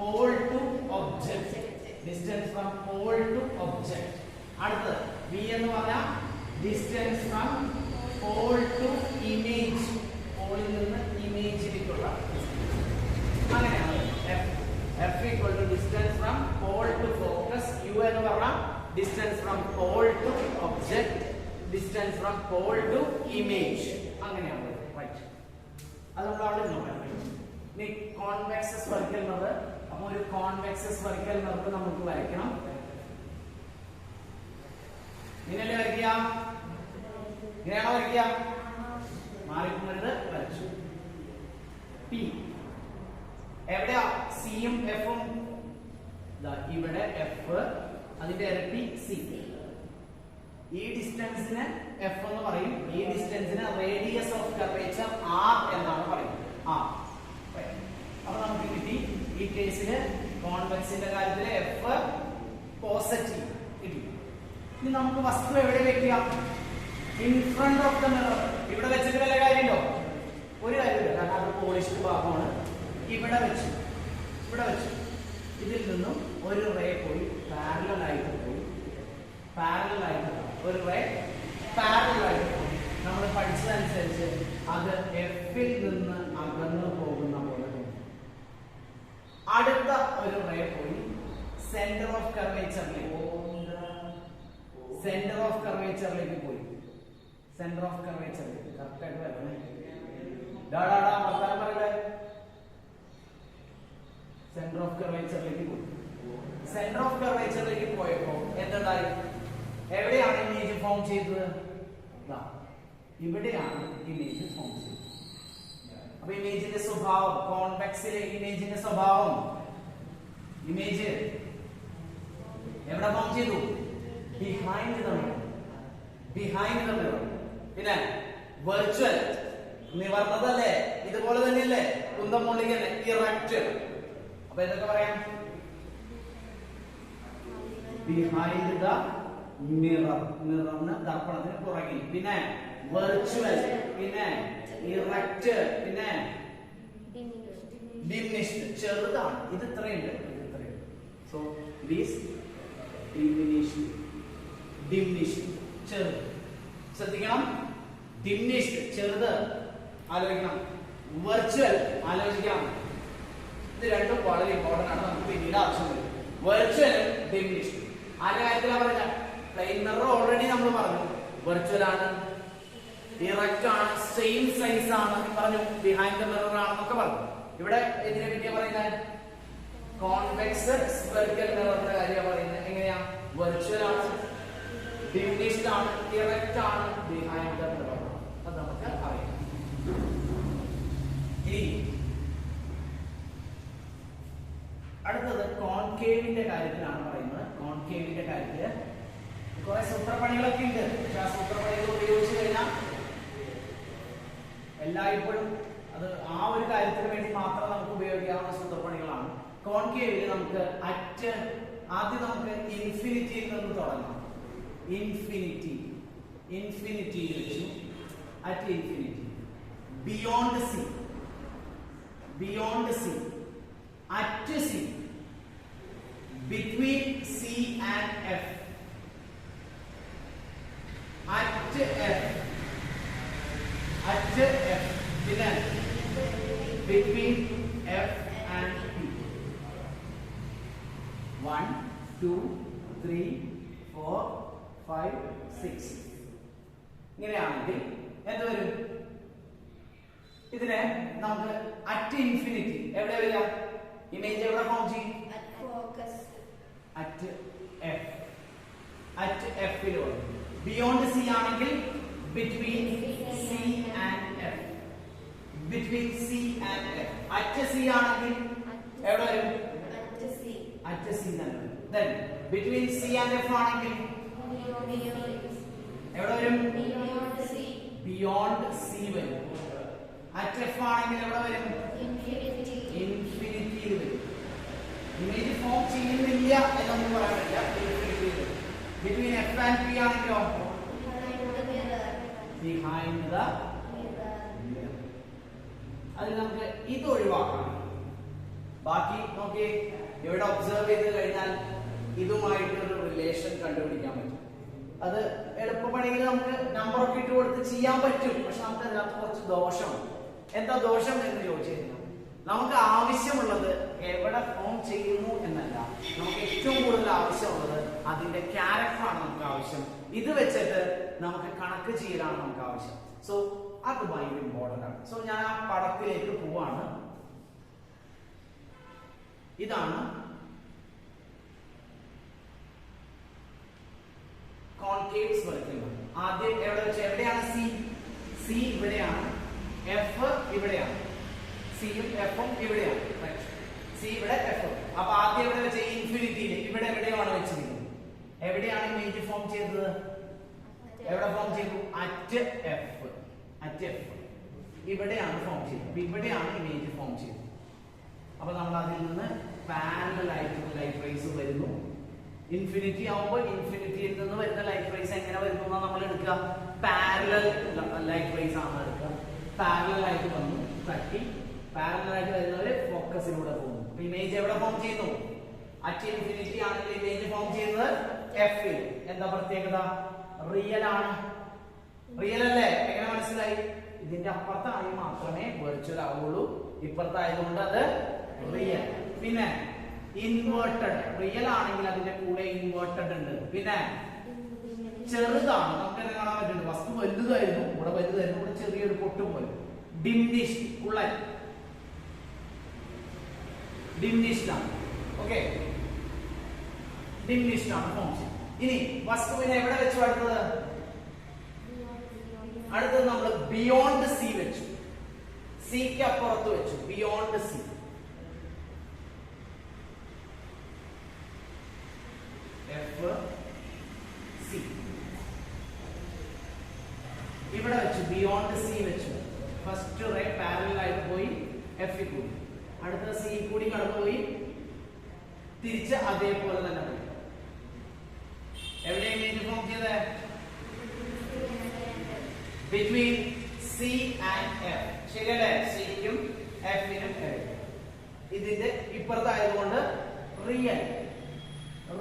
pole to object, distance from pole to object. അടുത്ത വി എന്ന് പറഞ്ഞാൽ distance from pole to image, പോളിൽ നിന്ന് ഇമേജിലേക്കുള്ള. അങ്ങനെയാണ് F equal to distance from pole to focus. U എന്ന് പറഞ്ഞാൽ distance from pole to object, distance from pole to image. അങ്ങനെയാണ്. റൈറ്റ്. അത് നമ്മൾ അവിടെ നോക്കാം. ഇനി കോൺവെക്സ് സ്ഫെറിക്കൽ മിറർ. അപ്പോൾ ഒരു കോൺവെക്സ് സ്ഫെറിക്കൽ മിറർ നമുക്ക് വരയ്ക്കണം. ഇങ്ങനെയല്ലേ വരയ്ക്കുക? ഇങ്ങനെയാണോ വരയ്ക്കുക? മാറിപ്പോയത് വരച്ചു. പി എവിടെയാ? സിയും എഫും. ഇവിടെ എഫ്, അതിന്റെ ഇരട്ടി സി. ഈ ഡിസ്റ്റൻസിന് എഫ് എന്ന് പറയും, ഈ ഡിസ്റ്റൻസിന് റേഡിയസ് ഓഫ് കർവേച്ചർ ആർ എന്നാണ് പറയുന്നത്. അപ്പൊ നമുക്ക് കിട്ടി. ഈ കേസില് കോൺവെക്സിന്റെ കാര്യത്തില് എഫ് പോസിറ്റീവ് കിട്ടി. ഇനി നമുക്ക് വസ്തു എവിടെ വെക്കാം? In front of the mirror. ഇവിടെ വെച്ചിട്ട് വല്ല കാര്യമുണ്ടോ? ഒരു കാര്യമില്ല, കാരണം അത് പോളിഷ്ഡ് ഭാഗമാണ്. ഇവിടെ വെച്ചു, ഇവിടെ വെച്ചു. ഇതിൽ നിന്നും ഒരു റേ പോയി പാരലൽ ആയിട്ട് പോയി, പാരലൽ ആയിട്ട് ഒരു റേ പാരലൽ ആയിട്ട് പോയി. നമ്മൾ പഠിച്ചതനുസരിച്ച് അത് എഫിൽ നിന്ന് അകന്നു പോകുന്ന പോലെ തോന്നും. അടുത്ത ഒരു റേ പോയി സെന്റർ ഓഫ് കർവേച്ചറിലേക്ക്, സെന്റർ ഓഫ് കർവേച്ചറിലേക്ക് പോയി. സെന്റർ ഓഫ് കർവേച്ചറിലേക്ക് കറക്റ്റ് ആയിട്ട് വരണേ. വർത്താനം പറയട്ടെ. സെന്റർ ഓഫ് കർവേച്ചറിലേക്ക് പോയി. സെന്റർ ഓഫ് കർവേച്ചറിലേക്ക് പോയപ്പോ എന്തുണ്ടായി? എവിടെയാണ് ഇമേജ് ഫോം ചെയ്തത്? ഇവിടെയാണ് ഇമേജ് ഫോം ചെയ്തത്. അപ്പൊ ഇമേജിന്റെ സ്വഭാവം, കോൺവെക്സിലെ ഇമേജിന്റെ സ്വഭാവം, ഇമേജ് എവിടെ ഫോം ചെയ്തു? Behind the mirror, behind the mirror. പിന്നെ വെർച്വൽ നിവർന്നതല്ലേ, ഇതുപോലെ തന്നെയല്ലേ, കുന്തം മുള്ളിക്കല്ലേ, ഇറക്റ്റ്. അപ്പൊ എന്തൊക്കെ പറയാം? ബിഹൈൻഡ് ദ മിറർ, മിററിന് ദർപ്പണത്തിന് പുറകിൽ. പിന്നെ വെർച്വൽ, പിന്നെ ഇറക്റ്റ്, പിന്നെ ഡിമിനിഷ്ഡ്, ചെറുതാണ്. ഇത് ഇത്രയുണ്ട്, ഇത് ഇത്രയുണ്ട്. സോ ദീസ് ഡിമിനിഷ്ഡ്, ഡിമിനിഷ്ഡ് ചെറുത്. ശ്രദ്ധിക്കണം. ഡിമിനിഷ്ഡ് ചെറുത് ആലോചിക്കണം, വെർച്വൽ ആലോചിക്കണം. ഇത് രണ്ടും വളരെ ഇമ്പോർട്ടന്റ് ആണ്, നമുക്ക് പിന്നീട് ആവശ്യം വരും. Virtual, diminished. ആരുടെ കാര്യത്തിലാണ് പറഞ്ഞ? പ്ലെയിൻ മിറർ ഓൾറെഡി നമ്മൾ പറഞ്ഞു, വെർച്വൽ ആണ്, ഇറക്റ്റ് ആണ്, സെയിം സൈസ് ആണ് പറഞ്ഞു, ബിഹൈൻഡ് ദ മിറർ ആണെന്നൊക്കെ പറഞ്ഞു. ഇവിടെ ഇതിനെ പറ്റിയാ പറയുന്നത്? കോൺവെക്സ് സ്ഫെറിക്കൽ മിററിന്റെ കാര്യമാണ് പറയുന്നത്. എങ്ങനെയാ? ആണ്, ഇറക്റ്റ് ആണ്, ബിഹൈൻഡ് ദ മിറർ. അത് നമുക്ക് അറിയാം. ഇനി അടുത്തത് കോൺകേവിന്റെ കാര്യത്തിലാണ് പറയുന്നത്. കോൺകേവിന്റെ കാര്യത്തില് കുറെ സൂത്രപ്പണികളൊക്കെ ഉണ്ട്. പക്ഷെ ആ സൂത്രപ്പണികൾ ഉപയോഗിച്ച് കഴിഞ്ഞാൽ എല്ലായ്പ്പോഴും അത് ആ ഒരു കാര്യത്തിന് വേണ്ടി മാത്രം നമുക്ക് ഉപയോഗിക്കാവുന്ന സൂത്രപ്പണികളാണ്. കോൺകേവില് നമുക്ക് ആദ്യം നമുക്ക് ഇൻഫിനിറ്റിയിൽ നിന്ന് തുടങ്ങാം. ഇൻഫിനിറ്റി വെച്ചു, at infinity, beyond C, at C, between C and F, at F, പിന്നെ ബിറ്റ്വീൻ എഫ് ആൻഡ് പി. 1 2 3 4 5 6 ഇങ്ങനെയാണെങ്കിൽ എന്ത് വരും? ഇതിനെ നമുക്ക് അറ്റ് ഇൻഫിനിറ്റി എവിടെ വരിക? ഇമേജ് എവിടെ ഫോം ചെയ്യും? അറ്റ് എഫിൽ വരും. ബിയോണ്ട് സി ആണെങ്കിൽ between C and F, at C ആണെങ്കിൽ എവിടെ വരും? അറ്റ് സി തന്നെ. then between c and f ആണെങ്കിൽ എവിടെ വരും? beyond c വരും. at f ആണെങ്കിൽ എവിടെ വരും? ഇൻഫിനിറ്റിയിൽ വരും. ഇമേജ് ഫോം ചെയ്യുന്നില്ല എന്നൊന്നും പറയാൻ പറ്റില്ല, ഇൻഫിനിറ്റിയിൽ വരും. between f and p ആണെങ്കിലോ behind the mirror. അതിൽ നമുക്ക് ഇത് ഒഴിവാക്കാം. ബാക്കി നോക്കി ഇവിടെ ഒബ്സർവ് ചെയ്ത് കഴിഞ്ഞാൽ ഇതുമായിട്ടൊരു റിലേഷൻ കണ്ടുപിടിക്കാൻ പറ്റും. അത് എളുപ്പപ്പണിയിൽ നമുക്ക് നമ്പറൊക്കെ ഇട്ട് കൊടുത്ത് ചെയ്യാൻ പറ്റും. പക്ഷെ നമുക്ക് അതിനകത്ത് കുറച്ച് ദോഷമുണ്ട്. എന്താ ദോഷം എന്ന് ചോദിച്ചു കഴിഞ്ഞാൽ നമുക്ക് ആവശ്യമുള്ളത് എവിടെ ഫോം ചെയ്യുന്നു എന്നല്ല, നമുക്ക് ഏറ്റവും കൂടുതൽ ആവശ്യമുള്ളത് അതിന്റെ ക്യാരക്ടറാണ് നമുക്ക് ആവശ്യം. ഇത് വെച്ചിട്ട് നമുക്ക് കണക്ക് ചെയ്യലാണ് നമുക്ക് ആവശ്യം. സോ അത് ഭയങ്കര ഇമ്പോർട്ടന്റ് ആണ്. സോ ഞാൻ ആ പടത്തിലേക്ക് പോവാണ്. ഇതാണ് കോൺകേവ്സ് വരയ്ക്കുന്നത്. ആദ്യം എവിടെ വെച്ച്? എവിടെയാണ് സി ഇവിടെയാണ്, എഫ് ഇവിടെയാണ്, സിയും എഫും ഇവിടെയാണ്. സി ഇവിടെ, എഫ്. അപ്പൊ ആദ്യം എവിടെ വെച്ച്? ഇൻഫിനിറ്റിയിൽ ഇവിടെ എവിടെയാണ് വെച്ചിരിക്കുന്നത്? എവിടെയാണ് ഇമേജ് ഫോം ചെയ്തത്? എവിടെ ഫോം ചെയ്തു? At F. ഇവിടെയാണ് ഫോം ചെയ്തത്. ഇവിടെയാണ് ഇമേജ് ഫോം ചെയ്തത്. അപ്പൊ നമ്മൾ അതിൽ നിന്ന് പാരലൽ ആയിട്ട് ലൈറ്റ് റേസ് വരുന്നു. ഇൻഫിനിറ്റി ആവുമ്പോൾ ഇൻഫിനിറ്റിയിൽ നിന്ന് വരുന്ന ലൈറ്റ് റേസ് എങ്ങനെ വരുന്നു എന്നാ നമ്മൾ എടുക്കുക? പാരലൽ ലൈറ്റ് റേസ് ആണ് എടുക്കുക. പാരലൽ ആയിട്ട് വന്നു, തട്ടി പാരലൽ ആയിട്ട് വരുന്നവര് ഫോക്കസിലൂടെ പോകുന്നു. ഇമേജ് എവിടെ ഫോം ചെയ്യുന്നു? അറ്റ് ഇൻഫിനിറ്റി ആണെങ്കിൽ ഇമേജ് ഫോം ചെയ്യുന്നത് എഫിൽ. എന്താ പ്രത്യേകത? റിയൽ ആണ്. റിയൽ അല്ലേ? എങ്ങനെ മനസ്സിലായി? ഇതിന്റെ അപ്പുറത്തായി മാത്രമേ വെർച്വൽ ആവുള്ളൂ, ഇപ്പുറത്തായതുകൊണ്ട് അത് റിയൽ. പിന്നെ ഇൻവേർട്ടഡ്. റിയൽ ആണെങ്കിൽ അതിന്റെ കൂടെ ഇൻവേർട്ടഡ് ഉണ്ട്. പിന്നെ ചെറുതാണ്, നമുക്ക് തന്നെ കാണാൻ പറ്റുന്നുണ്ട്. വസ്തു വലുതായിരുന്നു, ഇവിടെ വലുതായിരുന്നു, ഇവിടെ ചെറിയൊരു പൊട്ടും പോലെ. ഡിമിനിഷ്ഡ്, കുള്ളൻ, ഡിമിനിഷ്ഡ് ആണ്. ഓക്കെ, ഡിമിനിഷ്ഡ് ആണ് ഫോം ചെയ്യുന്നത്. ഇനി വസ്തുവിനെ എവിടെ വെച്ചു? അടുത്തത് നമ്മൾ ബിയോണ്ട് സി വെച്ചു. സിക്ക് അപ്പുറത്ത് വെച്ചു, ബിയോണ്ട് സി. എഫ് സി ഇവിടെ വെച്ചു, ബിയോണ്ട് സി വെച്ചു. ഫസ്റ്റ് റേ പാരലൽ ആയിട്ട് പോയി എഫ് കൂടി, അടുത്ത സി കൂടി കടന്നുപോയി, തിരിച്ച് അതേപോലെ തന്നെ പോയി. എവിടെ ഇമേജ് ഫോം ചെയ്തേ? Between C and F. ശരിയല്ലേ? സിക്കും എഫിനും ഇതിന്റെ ഇപ്പുറത്തായതുകൊണ്ട് റിയൽ.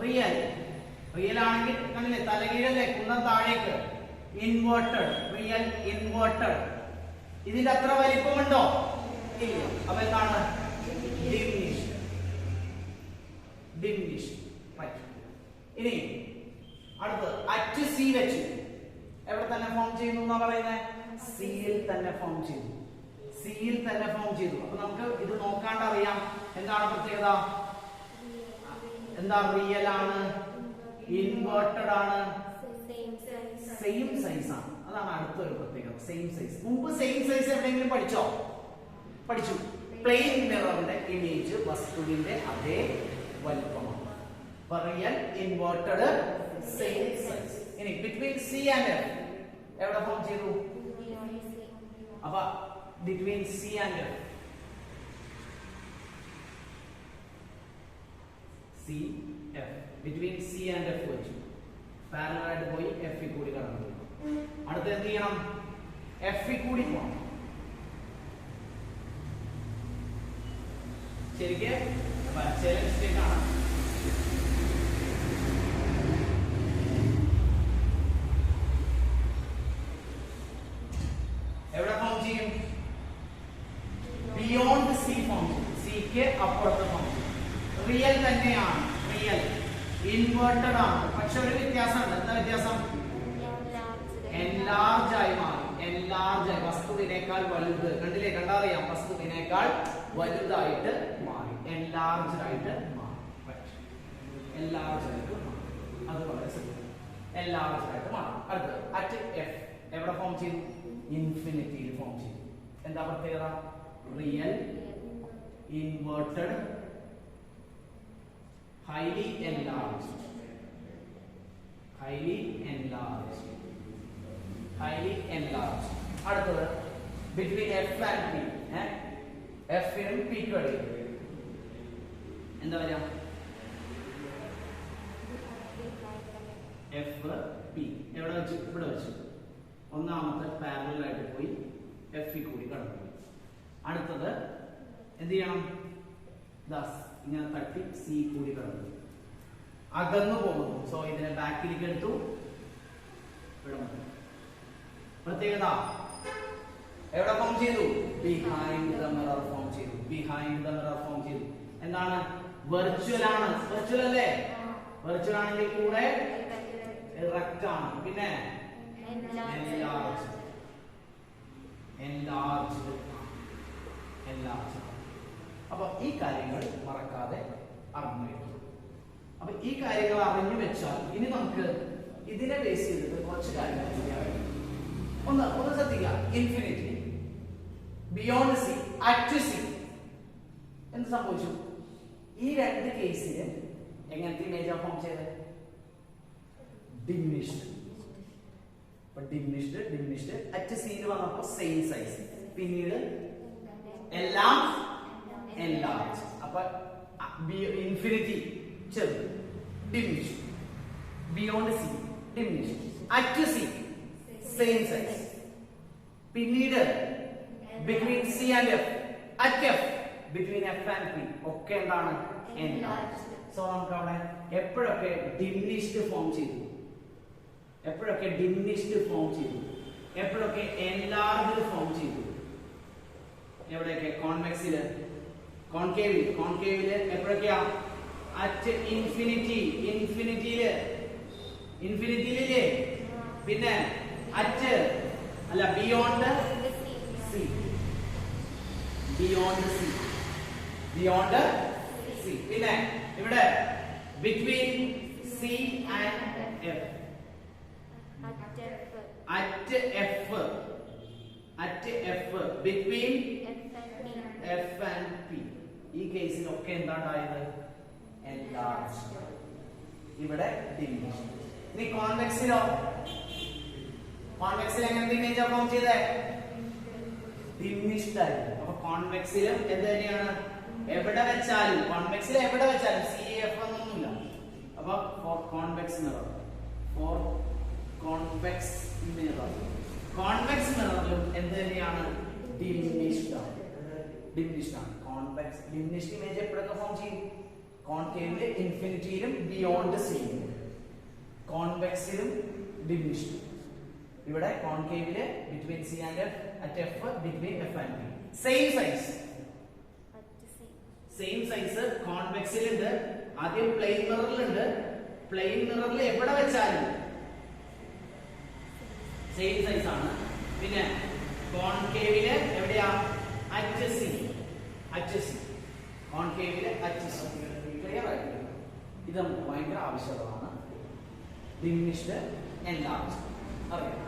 റിയൽ ആണെങ്കിൽ അങ്ങനെ തലകീഴല്ലേ, കുന്നം താഴേക്ക്. Inverted, real inverted. ഇതിന്റെ അത്ര വലിപ്പമുണ്ടോ? ഇല്ല. അപ്പൊ എന്താണ്? ഡിമിനിഷ്ഡ്. ഇനി അടുത്ത് അറ്റ് സി വെച്ചു. എവിടെ തന്നെ ഫോം ചെയ്യുന്നു എന്നാ പറയുന്നത്? സിയിൽ തന്നെ ഫോം ചെയ്തു. അപ്പൊ നമുക്ക് ഇത് നോക്കാണ്ട് അറിയാം എന്താണ് പ്രത്യേകത. എന്താ? റിയൽ ആണ്, ഇൻവേർട്ടഡ് ആണ്, സെയിം സൈസ് ആണ്. അതാണ് അടുത്തൊരു പ്രത്യേകത, സെയിം സൈസ്. മുമ്പ് സെയിം സൈസ് എവിടെയെങ്കിലും പഠിച്ചോ? പഠിച്ചു. പ്ലെയിൻ മിററിന്റെ ഇമേജ് വസ്തുവിന്റെ അതേ വലിപ്പമാണ്. Real inverted same size. ഇനി ബിറ്റ്വീൻ സി ആൻഡ് എഫ് എവിടെ ഫോം ചെയ്തു? അപ്പൊ between C and F, C F, between C and F വെച്ചു. പാരലൽ ആയിട്ട് പോയി എഫ് കൂടി കടന്നു. അടുത്ത് എന്ത് ചെയ്യണം? എഫ് കൂടി പോകണം. ശരിക്കും ചില മിസ്റ്റേക്ക് ആണ്. എവിടെ ഫോം ചെയ്യും? ബിയോണ്ട് സി ഫോം ചെയ്യും. സിക്ക് അപ്പുറത്ത് ഫോം ചെയ്യും. റിയൽ തന്നെയാണ്, റിയൽ ഇൻവേർട്ടഡ് ആണ്. പക്ഷെ ഒരു വ്യത്യാസമുണ്ട്. എന്താ വ്യത്യാസം? എൻലാർജ് ആയി മാറി. എൻലാർജ് ആയി, വസ്തുവിനേക്കാൾ വലുത്. കണ്ടില്ലേ? കണ്ടറിയാം, വസ്തുവിനേക്കാൾ വലുതായിട്ട് മാറി. എൻലാർജ് ആയിട്ട് മാറി. എൻലാർജ് ആയിട്ട് മാറി. അത് വളരെ സിമ്പിൾ. എൻലാർജ് ആയിട്ട് മാറി. അടുത്ത് അറ്റ് എഫ് എവിടെ ഫോം ചെയ്തു? ഇൻഫിനിറ്റിയിൽ ഫോം ചെയ്തു. എന്താ പ്രത്യേകത? Real inverted highly enlarged, highly enlarged, highly enlarged. അടുത്തത് between f and p. f നും p ക്കും ഇടയിൽ എന്താ പറയാ? f p എവിടെ വെച്ചു? ഇവിടെ വെച്ചു. ഒന്നാമത്തെ പാരലൽ ആയിട്ട് പോയി f കൂടി കടന്നു. അടുത്തത് എന്ത് ചെയ്യണം? ദാസ് ഇങ്ങനെ തട്ടി സി കൂടി കടന്നു, അകന്നു പോകുന്നു. സോ ഇതിനെ ബാക്കിലേക്ക് എടുത്തു. പ്രത്യേകത എവിടെ ഫോം ചെയ്തു? ബിഹൈൻഡ് ദ മിറർ ഫോം ചെയ്തു. ബിഹൈൻഡ് ദ മിറർ ഫോം ചെയ്തു. എന്താണ്? വെർച്വൽ ആണ്. വെർച്വൽ അല്ലേ? വെർച്വൽ ആണെങ്കിൽ കൂടെ ഇറക്റ്റ് ആണ്. പിന്നെ enlarged, enlarged, enlarged. അപ്പൊ ഈ കാര്യങ്ങൾ മറക്കാതെ അറിഞ്ഞു വെക്കും. അപ്പൊ ഈ കാര്യങ്ങൾ അറിഞ്ഞു വെച്ചാൽ ഇനി നമുക്ക് ഇതിനെ ബേസ് ചെയ്തിട്ട് കുറച്ച് കാര്യങ്ങൾ ചെയ്യാൻ കഴിയും. ഒന്ന് ശ്രദ്ധിക്കുക. Infinity, beyond C, at C. എന്ത് സംഭവിച്ചു? ഈ രണ്ട് കേസിന് എങ്ങനത്തെ ഇമേജ് ഫോം ചെയ്ത്? ഡിമിനിഷ്ഡ്. ഡിമിനിഷ്ഡ് അറ്റ് സിയിൽ വന്നപ്പോ സെയിം സൈസ്. പിന്നീട് എല്ലാം enlarged. അപ്പൊ ഇൻഫിനിറ്റി ചെറുത്, diminish. Beyond C diminish. At C same size. പിന്നീട് between C and F, at F, between F and P ഒക്കെ എന്താണ്? enlarged. സോ നമുക്ക് അവിടെ എപ്പോഴൊക്കെ ഡിമിനിഷ്ഡ് ഫോം ചെയ്തു, എപ്പോഴൊക്കെ ഡിമിനിഷ്ഡ് ഫോം ചെയ്തു, എപ്പോഴൊക്കെ enlarged ഫോം ചെയ്തു? എവിടെയൊക്കെ? കോൺവെക്സില്, കോൺകേവില് എപ്പോഴൊക്കെയാ? അറ്റ് ഇൻഫിനിറ്റി, ഇൻഫിനിറ്റിയിലില്ലേ? പിന്നെ അറ്റ് അല്ല, beyond C, beyond C, beyond C. പിന്നെ ഇവിടെ between C and F, at F, at F, between F and P. ഈ കേസിലൊക്കെ എന്താണ്ടായത്? enlarged. ഇവിടെ ഡിമിനിഷ്ഡ്. ഇനി കോൺവെക്സിലോ? കോൺവെക്സിൽ എങ്ങനത്തെ ഇമേജ് ഫോം ചെയ്തേ? ഡിമിനിഷ്ഡ് ആയിരുന്നു. അപ്പൊ കോൺവെക്സിലും എന്ത് തന്നെയാണ്? എവിടെ വെച്ചാലും, കോൺവെക്സിൽ എവിടെ വെച്ചാലും സി എഫ് ഒന്നുമില്ല. അപ്പൊ for convex mirror, for convex mirror, convex മിററിലും എന്ത് തന്നെയാണ്? ഡിമിനിഷ്ഡ് ആണ്. ഡിമിനിഷ്ഡ് ആണ്. കോൺവെക്സ് ഡിമിനിഷ്ഡ് ഇമേജ് എപ്പോഴൊക്കെ ഫോം ചെയ്യും? കോൺകേവില്, ഇൻഫിനിറ്റിയിലും, ബിയോണ്ട് സിയിലും. കോൺവെക്സിലും ഡിമിനിഷ്ഡ്. ഇവിടെ കോൺകേവില് between C and F, at F, between F and P. Same size, same size കോൺവെക്സിലുണ്ട്. ആദ്യം പ്ലെയിൻ മിററിലുണ്ട്. പ്ലെയിൻ മിററിൽ എവിടെ വെച്ചാലും സെയിം സൈസ് ആണ്. പിന്നെ കോൺകേവില് എവിടെയാ? അറ്റ് സി, അറ്റ് സി, കോൺകേവില് അറ്റ് സി. ക്ലിയർ ആയിട്ട് ഇത് നമുക്ക് ഭയങ്കര ആവശ്യമാണ്. ഡിമിനിഷ്ഡ് എൻലാർജ് അറിയാം.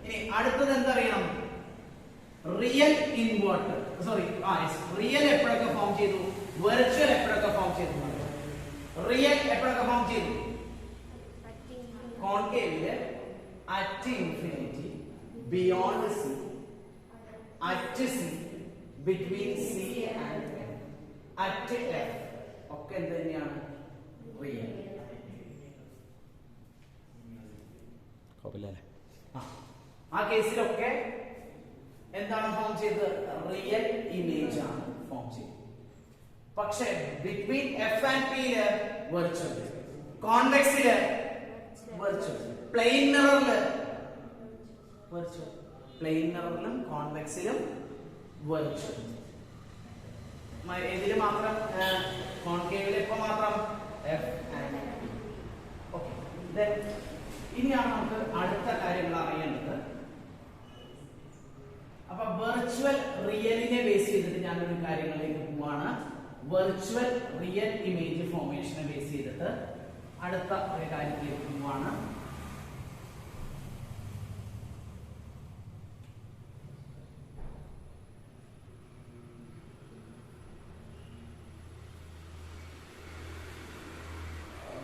ഇനി അടുത്തത് എന്തറിയണം? റിയൽ ഇൻവേർട്ടർ, സോറി റിയൽ എപ്പോഴൊക്കെ ഫോം ചെയ്തു, വെർച്വൽ എപ്പോഴൊക്കെ ഫോം ചെയ്തു? റിയൽ എപ്പോഴൊക്കെ ഫോം ചെയ്തു? കോൺകേവില് at infinity, beyond C, at C, between C and F, at F ഒക്കെ എന്ത് തന്നെയാണ്? റിയൽ. ആ കേസിലൊക്കെ എന്താണ് ഫോം ചെയ്തത്? റിയൽ ഇമേജ് ആണ് ഫോം ചെയ്തത്. പക്ഷെ ബിറ്റ്വീൻ എഫ് ആൻഡ് പിയില് വെർച്വൽ, കോൺവെക്സില് വെർച്വൽ, പ്ലെയിൻ മിററില് വെർച്വൽ, പ്ലെയിൻ മിററിലും കോൺവെക്സിലും വെർച്വൽ. ഇതില് മാത്രം കോൺകേവില് ഇപ്പൊ മാത്രം എഫ് ആൻഡ് പി. ഓക്കെ, ഇനിയാണ് നമുക്ക് അടുത്ത കാര്യങ്ങൾ അറിയേണ്ടത്. അപ്പൊ വെർച്വൽ റിയലിനെ ബേസ് ചെയ്തിട്ട് ഞാനൊരു കാര്യങ്ങളിലേക്ക് പോവാണ്. വെർച്വൽ റിയൽ ഇമേജ് ഫോർമേഷനെ ബേസ് ചെയ്തിട്ട് അടുത്ത ഒരു കാര്യത്തിലേക്ക് പോവാണ്.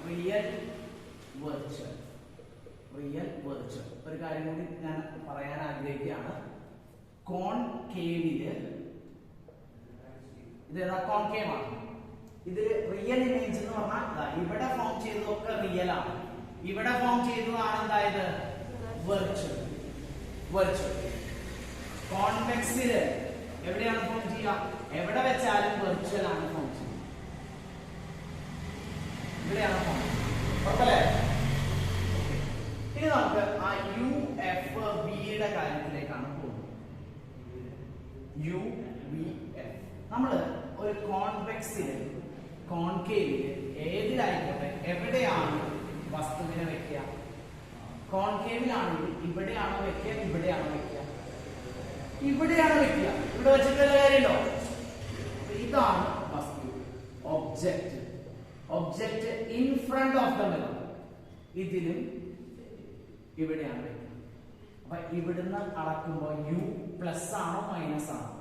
റിയൽ വെർച്വൽ, റിയൽ വെർച്വൽ ഒരു കാര്യം കൂടി ഞാൻ പറയാൻ ആഗ്രഹിക്കുകയാണ്. കോൺകേവില് ഇതേതാ? കോൺകേവ് ആണ്. ഇതിൽ റിയൽ ഇമേജ് എന്ന് പറഞ്ഞാൽ ഇവിടെ ഫോം ചെയ്തതൊക്കെ റിയൽ ആണ്, ഇവിടെ ഫോം ചെയ്തതാണ് എന്തായത്? വെർച്വൽ. വെർച്വൽ കോൺവെക്സില് എവിടെയാണ് ഫോം ചെയ്യുക? എവിടെ വെച്ചാലും വെർച്വൽ ആണ് ഫോം ചെയ്യുക. ഇവിടെയാണ് ഫോം ഉറപ്പല്ലേ? ഇനി നമുക്ക് ആ യു എഫ് ബിയുടെ കാര്യത്തിലേക്കാണ് പോകുന്നത്. യു വി എഫ് നമ്മള് ഒരു കോൺവെക്സില്, കോൺകേവില്, ഏതിലായിക്കോട്ടെ എവിടെയാണ് വസ്തുവിനെ വെക്കുക? കോൺകേവിലാണെങ്കിൽ ഇവിടെയാണോ വെക്കുക, ഇവിടെയാണോ വെക്കുക? ഇവിടെയാണ് വെക്കുക. ഇവിടെ വെച്ചിട്ടുള്ള കാര്യമുണ്ടോ? ഇതാണ് വസ്തു, object. Object in front of the mirror. ഇതിലും ഇവിടെയാണ് വെക്കുക. അപ്പൊ ഇവിടുന്ന് അളക്കുമ്പോൾ യു പ്ലസ് ആണോ മൈനസ് ആണോ?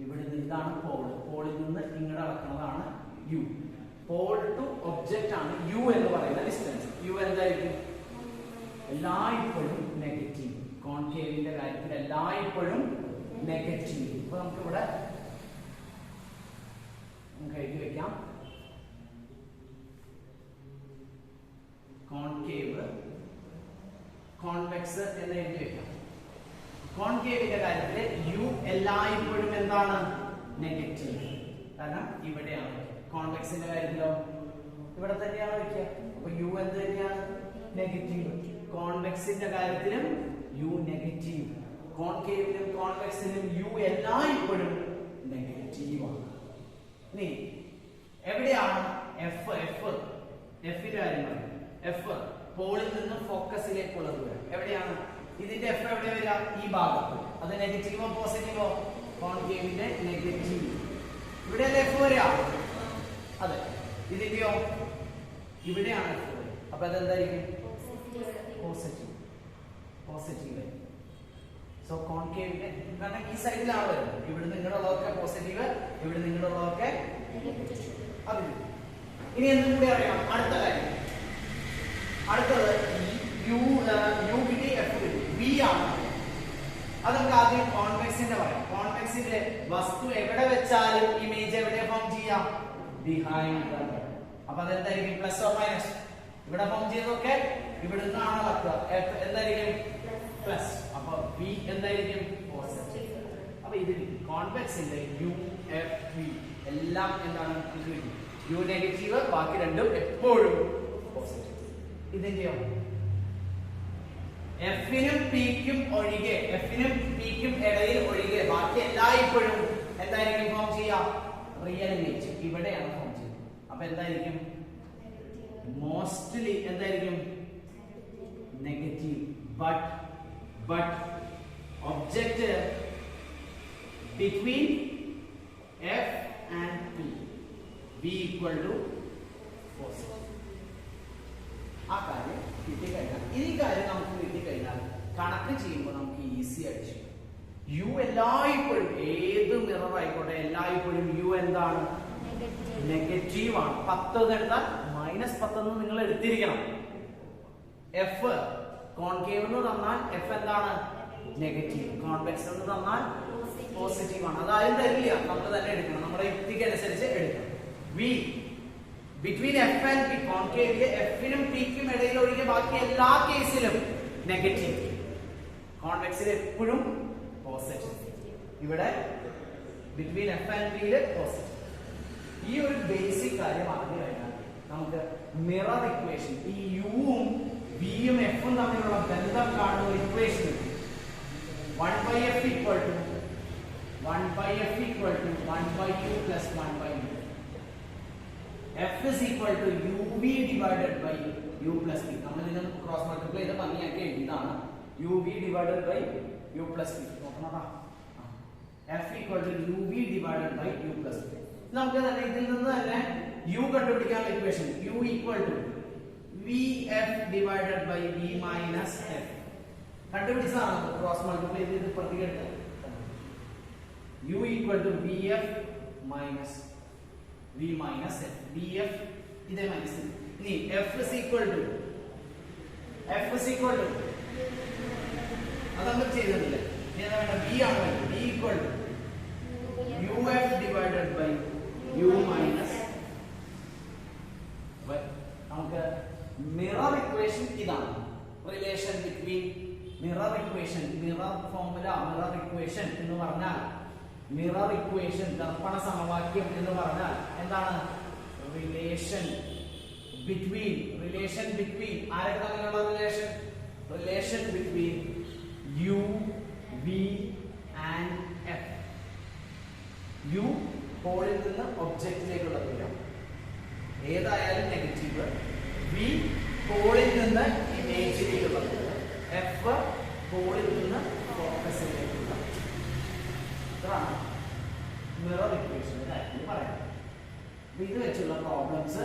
ഇവിടുന്ന് ഇതാണ് പോള്, പോളിൽ നിന്ന് ഇങ്ങോട്ട് അളക്കുന്നതാണ് യു. പോൾ ടു ഒബ്ജക്റ്റ് ആണ് യു എന്ന് പറയുന്ന ഡിസ്റ്റൻസ്. യു എന്തായിരിക്കും? എല്ലായ്പ്പോഴും നെഗറ്റീവ്. കോൺകേവിന്റെ കാര്യത്തിൽ എല്ലായ്പ്പോഴും നെഗറ്റീവ്. അപ്പൊ നമുക്ക് ഇവിടെ എഴുതി വെക്കാം. കോൺകേവ്, കോൺവെക്സ് എന്ന് എഴുതി വെക്കാം. കോൺകേവിന്റെ കാര്യത്തിൽ യു എല്ലായ്പ്പോഴും എന്താണ്? നെഗറ്റീവ്. കാരണം ഇവിടെയാണ്. കോൺവെക്സിന്റെ കാര്യത്തിലോ ഇവിടെ തന്നെയാണ് വെക്കുക. അപ്പൊ യു എന്ത് തന്നെയാണ്? നെഗറ്റീവ്. കോൺവെക്സിന്റെ കാര്യത്തിലും യു നെഗറ്റീവ്. കോൺകേവിലും കോൺവെക്സിലും യു എല്ലായ്പ്പോഴും നെഗറ്റീവ് ആണ്. ഇനി എവിടെയാണ് എഫ്? എഫിന്റെ കാര്യം പറയും. എഫ് പോളിൽ നിന്ന് ഫോക്കസിലേക്കുള്ള ദൂരം എവിടെയാണ്? ഇതിന്റെ എഫ് എവിടെ വരിക? ഈ ഭാഗത്ത്. അത് നെഗറ്റീവോ പോസിറ്റീവോ? കോൺകേവിന്റെ നെഗറ്റീവ്. ഇവിടെ എഫ് വരിക. അതെ. ഇതിന്റെയോ ഇവിടെയാണ് എഫ് വരിക. അപ്പൊ അതെന്തായിരിക്കും? പോസിറ്റീവ്. പോസിറ്റീവ്. സോ കോൺകേവിന്റെ കാരണം ഈ സൈഡിലാണ് വരുന്നത്. ഇവിടെ നിങ്ങളുള്ളതൊക്കെ പോസിറ്റീവ്, ഇവിടെ നിങ്ങളുള്ളതൊക്കെ അത്. ഇനി എന്തും കൂടി അറിയാം. അടുത്ത കാര്യം, അടുത്തത് യു കിട്ടി, എഫ് കിട്ടി, ബി ആണ്. അത് നമുക്ക് ആദ്യം കോൺവെക്സിന്റെ പറയാം. കോൺവെക്സിന്റെ വസ്തു എവിടെ വെച്ചാലും ഇമേജ് എവിടെ ഫോം ചെയ്യാം? Behind the mirror. അപ്പൊ അതെന്തായിരിക്കും? Plus or minus? ഇവിടെ ഫോം ചെയ്തതൊക്കെ ഇവിടെ നിന്നാണ് നടക്കുക. എന്തായിരിക്കും? പ്ലസ്. അപ്പൊ ബി എന്തായിരിക്കും? പോസിറ്റീവ്. അപ്പൊ ഇതിൽ കോൺവെക്സിന്റെ യു എഫ് ബി എല്ലാം എന്താണ്? യു നെഗറ്റീവ്, ബാക്കി രണ്ടും എപ്പോഴും പോസിറ്റീവ്. ഇതിന്റെയോ എഫിനും പിക്കും ഒഴികെ, എഫിനും പിക്കും ഇടയിൽ ഒഴികെ ബാക്കി എല്ലായ്പ്പോഴും എന്തായിരിക്കും ഫോം ചെയ്യുക? റിയൽ ഇമേജ് ഇവിടെയാണ് ഫോം ചെയ്യുന്നത്. അപ്പൊ എന്തായിരിക്കും? മോസ്റ്റ്ലി എന്തായിരിക്കും? Negative. But object between F and P B equal to positive. ആ കാര്യം കിട്ടി കഴിഞ്ഞു. ഈ കാര്യം നമുക്ക് കിട്ടിക്കഴിഞ്ഞാൽ കണക്ക് ചെയ്യുമ്പോൾ നമുക്ക് ഈസി ആയിട്ട് ചെയ്യും. യു എല്ലായ്പ്പോഴും ഏത് മിറർ ആയിക്കോട്ടെ എല്ലായ്പ്പോഴും യു എന്താണ്? നെഗറ്റീവ് ആണ്. 10 എടുത്താൽ -10 നിങ്ങൾ എടുത്തിരിക്കണം. എഫ് കോൺകേവ് എന്ന് തന്നാൽ എഫ് എന്താണ്? നെഗറ്റീവ്. കോൺവെക്സ് എന്ന് തന്നാൽ പോസിറ്റീവ് ആണ്. അതാരും തരില്ല, നമ്മൾ തന്നെ എടുക്കണം. നമ്മുടെ യുക്തിക്ക് അനുസരിച്ച് എടുക്കണം. V between F and P കോൺകേവില് എഫിനും പിക്കും ഇടയിൽ ഒഴികെ ബാക്കി എല്ലാ കേസിലും നെഗറ്റീവ്. കോൺവെക്സിൽ എപ്പോഴും പോസിറ്റീവ്. ഇവിടെ ബിറ്റ്വീൻ എഫ് ആൻഡ് പിയില് പോസിറ്റീവ്. ഈ ഒരു ബേസിക് കാര്യം അറിഞ്ഞു കഴിഞ്ഞാൽ നമുക്ക് മിറർ ഇക്വേഷൻ, ഈ യുവും വിയും എഫും തമ്മിലുള്ള ബന്ധം കാണുന്ന ഒരു equation 1/f equal to 1/u plus 1/u. F is equal to uv divided by u plus v. നമ്മൾ ഇതിനെ ക്രോസ് മൾട്ടിപ്ലൈ ചെയ്ത് ഭംഗിയാക്കി എഴുതിയതാണ്. uv divided by u plus v. നോക്കണോടാ. F equal to uv divided by u plus v. നമുക്ക് തന്നെ ഇതിൽ നിന്ന് തന്നെ u കണ്ടുപിടിക്കാനുള്ള equation u equal to vf divided by v minus f. കണ്ടുപിടിച്ചതാണ് ക്രോസ് മൾട്ടിപ്ലൈ ചെയ്ത് പ്രതികരണം. u equal to vf minus v minus f. vf ഇതേ മൈനസ്. ഇനി f is equal to അത് നമ്മൾ ചെയ്തിട്ടില്ല. ഇനി എന്താ വേണ്ട? v ആണ് വേണ്ടത്. v equal to uf divided by u minus f. നമുക്ക് മിറർ ഇക്വേഷൻ ഇതാണ്. Relation between mirror equation, mirror formula, mirror equation എന്ന് പറഞ്ഞാൽ, മിറർ ഇക്വേഷൻ ദർപ്പണ സമവാക്യം എന്ന് പറഞ്ഞാൽ എന്താണ്? റിലേഷൻ ബിറ്റ്വീൻ ആരൊക്കെ തമ്മിലുള്ള relation between U, V and F. U പോളിൽ നിന്ന് ഒബ്ജക്റ്റിലേക്കുള്ള ദൂരം ഏതായാലും നെഗറ്റീവ്, വി പോളിൽ നിന്ന് ഇമേജിലേക്കുള്ള ദൂരം, എഫ് പോളിൽ നിന്ന് ഫോക്കസിലേക്കുള്ള. ഇതാണ് മിറർ ഇക്വേഷൻ പറയാം. ഇത് വെച്ചുള്ള പ്രോബ്ലംസ്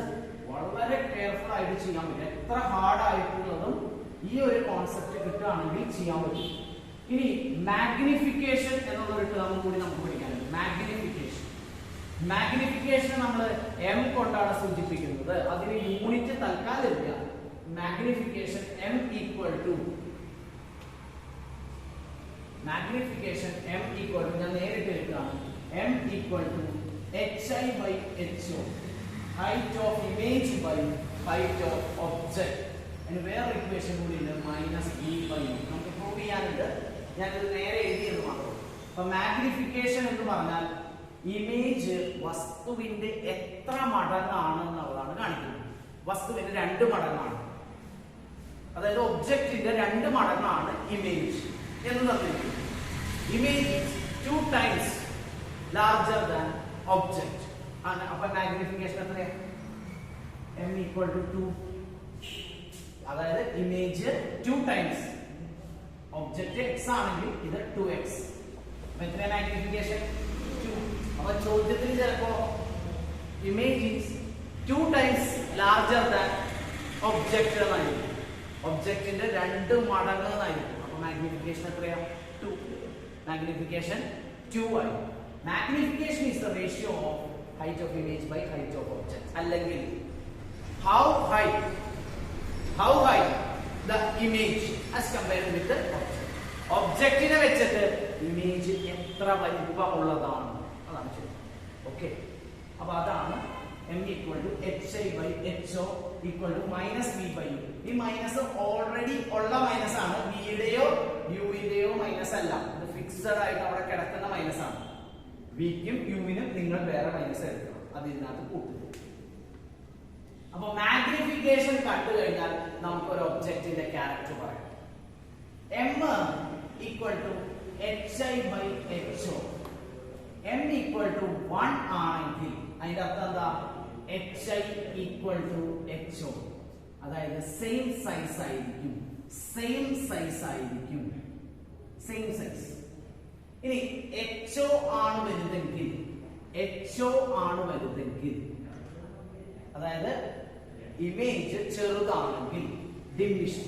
വളരെ കെയർഫുൾ ആയിട്ട് ചെയ്യാൻ പറ്റും. എത്ര ഹാർഡ് ആയിട്ടുള്ളതും ഈ ഒരു കോൺസെപ്റ്റ് കിട്ടുകയാണെങ്കിൽ ചെയ്യാൻ പറ്റും. ഇനി മാഗ്നിഫിക്കേഷൻ എന്നുള്ളൊരു ടേം കൂടി നമുക്ക് പഠിക്കാനുണ്ട്. മാഗ്നിഫിക്കേഷൻ നമ്മൾ എം കൊണ്ടാണ് സൂചിപ്പിക്കുന്നത്. അതിന് യൂണിറ്റ് തൽക്കാലം ഇല്ല. മാഗ്നിഫിക്കേഷൻ m equal to ഞാൻ നേരിട്ട് എടുക്കുകയാണ്. m equal to hi by ho, height of image by height of object. and വേറെ ഇക്വേഷൻ കൂടി ഉണ്ട് -v by u. നമുക്ക് പ്രൂവ് ചെയ്യാനുണ്ട്. ഞാൻ ഇത് നേരെ എഴുതിയത് മാത്രം. അപ്പോൾ മാഗ്നിഫിക്കേഷൻ എന്ന് പറഞ്ഞാൽ ഇമേജ് വസ്തുവിന്റെ എത്ര മടങ്ങാണ് എന്നുള്ളതാണ് കാണിക്കുന്നത്. വസ്തുവിന്റെ 2 മടങ്ങാണ്, അതായത് ഒബ്ജക്റ്റിന്റെ 2 മടങ്ങാണ് ഇമേജ് എന്ന് തന്നിരിക്കുന്നത്. Image is 2 times larger than object. അപ്പൊ മാഗ്നിഫിക്കേഷൻ എത്രയാണ്? m equal to 2. അതായത് ഇമേജ് 2 times ഒബ്ജക്റ്റ് x ആണെങ്കിൽ ഇത് 2x. അപ്പൊ എത്ര മാഗ്നിഫിക്കേഷൻ? 2. അപ്പൊ ചോദ്യത്തിൽ ചിലപ്പോ image is 2 times larger than object എന്നായിരിക്കും. ഒബ്ജക്റ്റിന്റെ 2 മടങ്ങ് എന്നായിരിക്കും. അപ്പൊ മാഗ്നിഫിക്കേഷൻ എത്രയാ? 2. മാഗ്നിഫിക്കേഷൻ 2 ആയി. Magnification is the ratio of height of image by height of object. അല്ലെങ്കിൽ how high the image as compared with the object. ഒബ്ജക്റ്റിനെ വെച്ചിട്ട് ഇമേജ് എത്ര വലിപ്പമുള്ളതാണ് അതാണ് ചോദ്യം. ഓക്കെ, അപ്പൊ അതാണ് m equal to hi by ho equal to -v by u. ഈ minus already ഉള്ള മൈനസ് ആണ്. വിയുടെയോ യുവിന്റെയോ മൈനസ് അല്ല, ഇത് ഫിക്സഡ് ആയിട്ട് അവിടെ കിടക്കുന്ന മൈനസ് ആണ്. വിക്കും യുവിനും നിങ്ങൾ വേറെ മൈനസ് എടുക്കണം, അത് ഇതിനകത്ത് കൂട്ടുക. അപ്പൊ മാഗ്നിഫിക്കേഷൻ കണ്ടു കഴിഞ്ഞാൽ നമുക്ക് ഒരു ഒബ്ജക്റ്റിന്റെ ക്യാരക്ടർ പറയാം. m equal to hi by ho. m equal to 1 ആണെങ്കിൽ അതിന്റെ അർത്ഥം എന്താ? hi equal to ho. അതായത് സെയിം സൈസ് ആയിരിക്കും. ഇനി ho ആണ് വലുതെങ്കിൽ അതായത് ഇമേജ് ചെറുതാണെങ്കിൽ ഡിമിനിഷ്.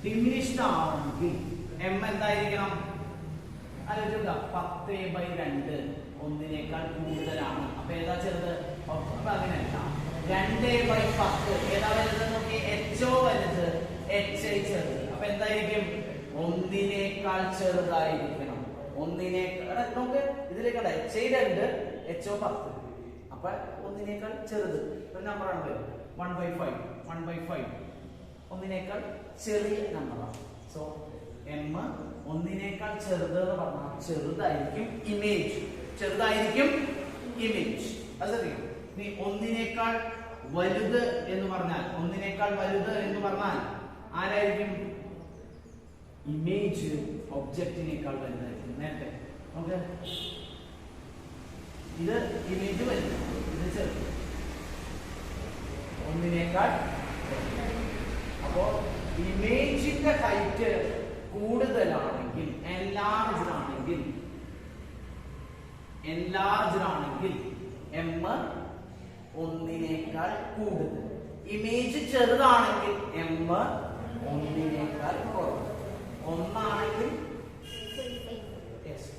ഡിമിനിഷ്ഡ് ആണെങ്കിൽ എം എന്തായിരിക്കണം? ആലോചിക്കുക, 10/2 ഒന്നിനേക്കാൾ കൂടുതലാണ്. അപ്പൊ ഏതാ ചെറുത്? അപ്പൊ അങ്ങനെയല്ല, 2/10 ഏതാ വലുത്? നോക്കി, HO വലുത്, HI ചെറുത്. അപ്പൊ എന്തായിരിക്കും? ഒന്നിനേക്കാൾ ചെറുതായിരിക്കണം. ഒന്നിനേക്കാൾ നമുക്ക് ഇതിലേക്ക് HI 2, HO 10. അപ്പൊ ഒന്നിനേക്കാൾ ചെറുത് ഒരു നമ്പറാണ് വരും. 1/5 ഒന്നിനേക്കാൾ ചെറിയ നമ്പറാണ്. സോ എം ഒന്നിനേക്കാൾ ചെറുത് എന്ന് പറഞ്ഞാൽ ചെറുതായിരിക്കും ഇമേജ്. ചെറുതായിരിക്കും ഇമേജ്, അതറിയോ? നീ ഒന്നിനേക്കാൾ വലുത് എന്ന് പറഞ്ഞാൽ, ഒന്നിനേക്കാൾ വലുത് എന്ന് പറഞ്ഞാൽ ആരായിരിക്കും? ഇമേജ് ഒബ്ജക്റ്റിനേക്കാൾ വലുതായിരിക്കും. നേരത്തെ ഓക്കെ, ഇത് ഇമേജ് വലുത്, ഇത് ചെറുത്, ഒന്നിനേക്കാൾ. അപ്പോ ഇമേജിന്റെ ഹൈറ്റ് കൂടുതലാണെങ്കിൽ, enlarged ആണെങ്കിൽ എം ഒന്നിനേക്കാൾ കൂടുതൽ. ഇമേജ് ചെറുതാണെങ്കിൽ എം ഒന്നിനേക്കാൾ കുറവ്. ഒന്നാണെങ്കിൽ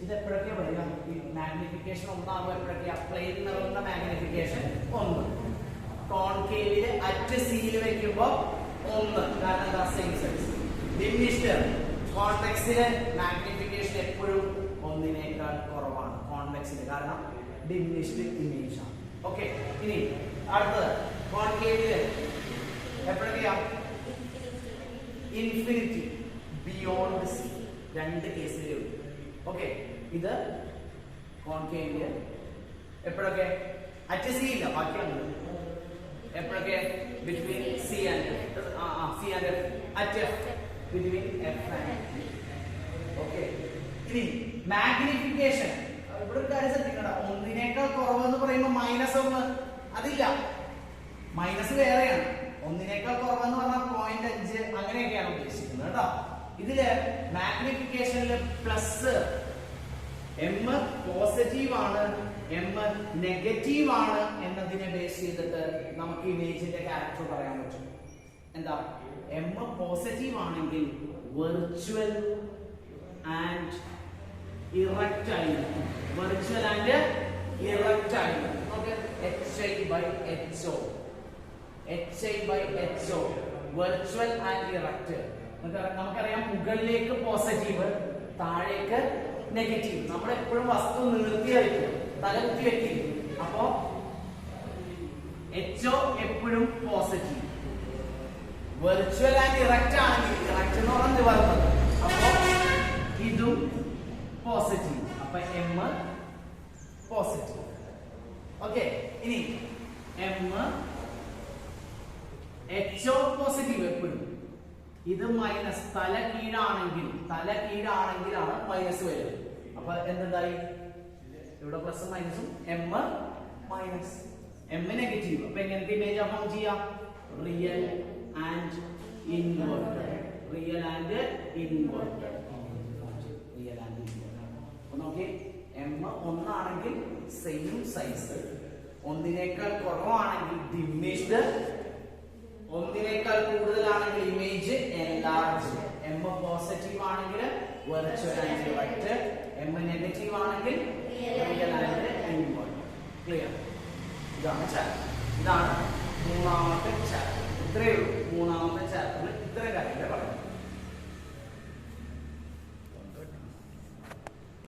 ഇത് എപ്പോഴൊക്കെയാ വരിക? ഈ മാഗ്നിഫിക്കേഷൻ ഒന്നാകുമ്പോൾ എപ്പോഴൊക്കെയാ? പ്ലെയിൻ നിറഞ്ഞ മാഗ്നിഫിക്കേഷൻ 1, കോൺകേവില് അറ്റ് സിയിൽ വെക്കുമ്പോ 1, കാരണം എന്താ? Same size. ഡിമിനിഷ്ഡ് കോൺവെക്സിലെ മാഗ്നിഫിക്കേഷൻ എപ്പോഴും ഒന്നിനേക്കാൾ കുറവാണ് കോൺവെക്സിന്, കാരണം ഡിമിനിഷ്ഡ് ഇമേജ് ആണ്. ഓക്കെ, ഇനി അടുത്തത് കോൺകേവില് എപ്പോഴൊക്കെയാ? Infinity, beyond C. 2 കേസിലും. ഓക്കെ, ഇത് കോൺകേവില് എപ്പോഴൊക്കെ? അറ്റ് സി ഇല്ല, ബാക്കിയാണ്. എപ്പോഴൊക്കെ? Between C and F, at F, between F and F. Okay, ഇനി മാഗ്നിഫിക്കേഷൻ. ഇവിടെ ഒരു കാര്യം ശ്രദ്ധിക്കണ്ട, ഒന്നിനേക്കാൾ കുറവെന്ന് പറയുമ്പോൾ -1 അതില്ല, മൈനസ് വേറെയാണ്. ഒന്നിനേക്കാൾ കുറവെന്ന് പറഞ്ഞാൽ 0.5 അങ്ങനെയൊക്കെയാണ് ഉദ്ദേശിക്കുന്നത് കേട്ടോ. ഇതില് മാഗ്നിഫിക്കേഷനില് പ്ലസ്, എം പോസിറ്റീവ് ആണ്, എം നെഗറ്റീവ് ആണ് എന്നതിനെ ബേസ് ചെയ്തിട്ട് നമുക്ക് ഇമേജിന്റെ ക്യാരക്ടർ പറയാൻ പറ്റും. എന്താ? എം പോസിറ്റീവ് ആണെങ്കിൽ വെർച്വൽ ആൻഡ് ഇറക്റ്റ് ആയിരിക്കും. വെർച്വൽ ആൻഡ് ഇറക്റ്റ് ആയിരിക്കും. HI/HO, HI/HO, virtual and erect. നമുക്കറിയാം, മുകളിലേക്ക് പോസിറ്റീവ്, താഴേക്ക് നെഗറ്റീവ്. നമ്മൾ എപ്പോഴും വസ്തു നിർത്തിയായിരിക്കും, തലകുത്തി വെക്കില്ല. അപ്പോ HO എപ്പോഴും പോസിറ്റീവ്. വെർച്വൽ ആൻഡ് ഇറക്റ്റ് ആണെങ്കിൽ, ഇറക്റ്റ് എന്ന് പറഞ്ഞാൽ നിവർന്നത്, അപ്പോ ഇതും പോസിറ്റീവ്. അപ്പൊ എം പോസിറ്റീവ്. ഓക്കെ, ഇനി എം HO പോസിറ്റീവ് എപ്പോഴും. ഇത് മൈനസ്, തല കീഴാണെങ്കിലാണ് മൈനസ് വരുന്നത്. അപ്പൊ എന്തുണ്ടായി? ഇവിടെ പ്ലസും മൈനസും, എം മൈനസ്, എം നെഗറ്റീവ്. അപ്പൊ എങ്ങനത്തെ ഇമേജ് ഫോം ചെയ്യാം? Real and inverted. Real and inverted. നോക്കി, എം 1 ആണെങ്കിൽ സെയിം സൈസ്, ഒന്നിനേക്കാൾ കുറവാണെങ്കിൽ ഡിമിനിഷ്ഡ്, ഒന്നിനേക്കാൾ കൂടുതലാണെങ്കിൽ ഇമേജ് എൻലാർജ്. എം പോസിറ്റീവ് ആണെങ്കിൽ virtual and erect, M negative ആണെങ്കിൽ റിയൽ ആൻഡ് ഇൻവെർട്ടഡ്. ക്ലിയർ? ഇതാണ് ചാപ്റ്റർ. ഇതാണ് 3ാമത്തെ ചാപ്റ്റർ. ഇത്രയേ ഉള്ളൂ. 3ാമത്തെ ചാപ്റ്ററിൽ ഇത്രയും കാര്യങ്ങൾ പറയാം.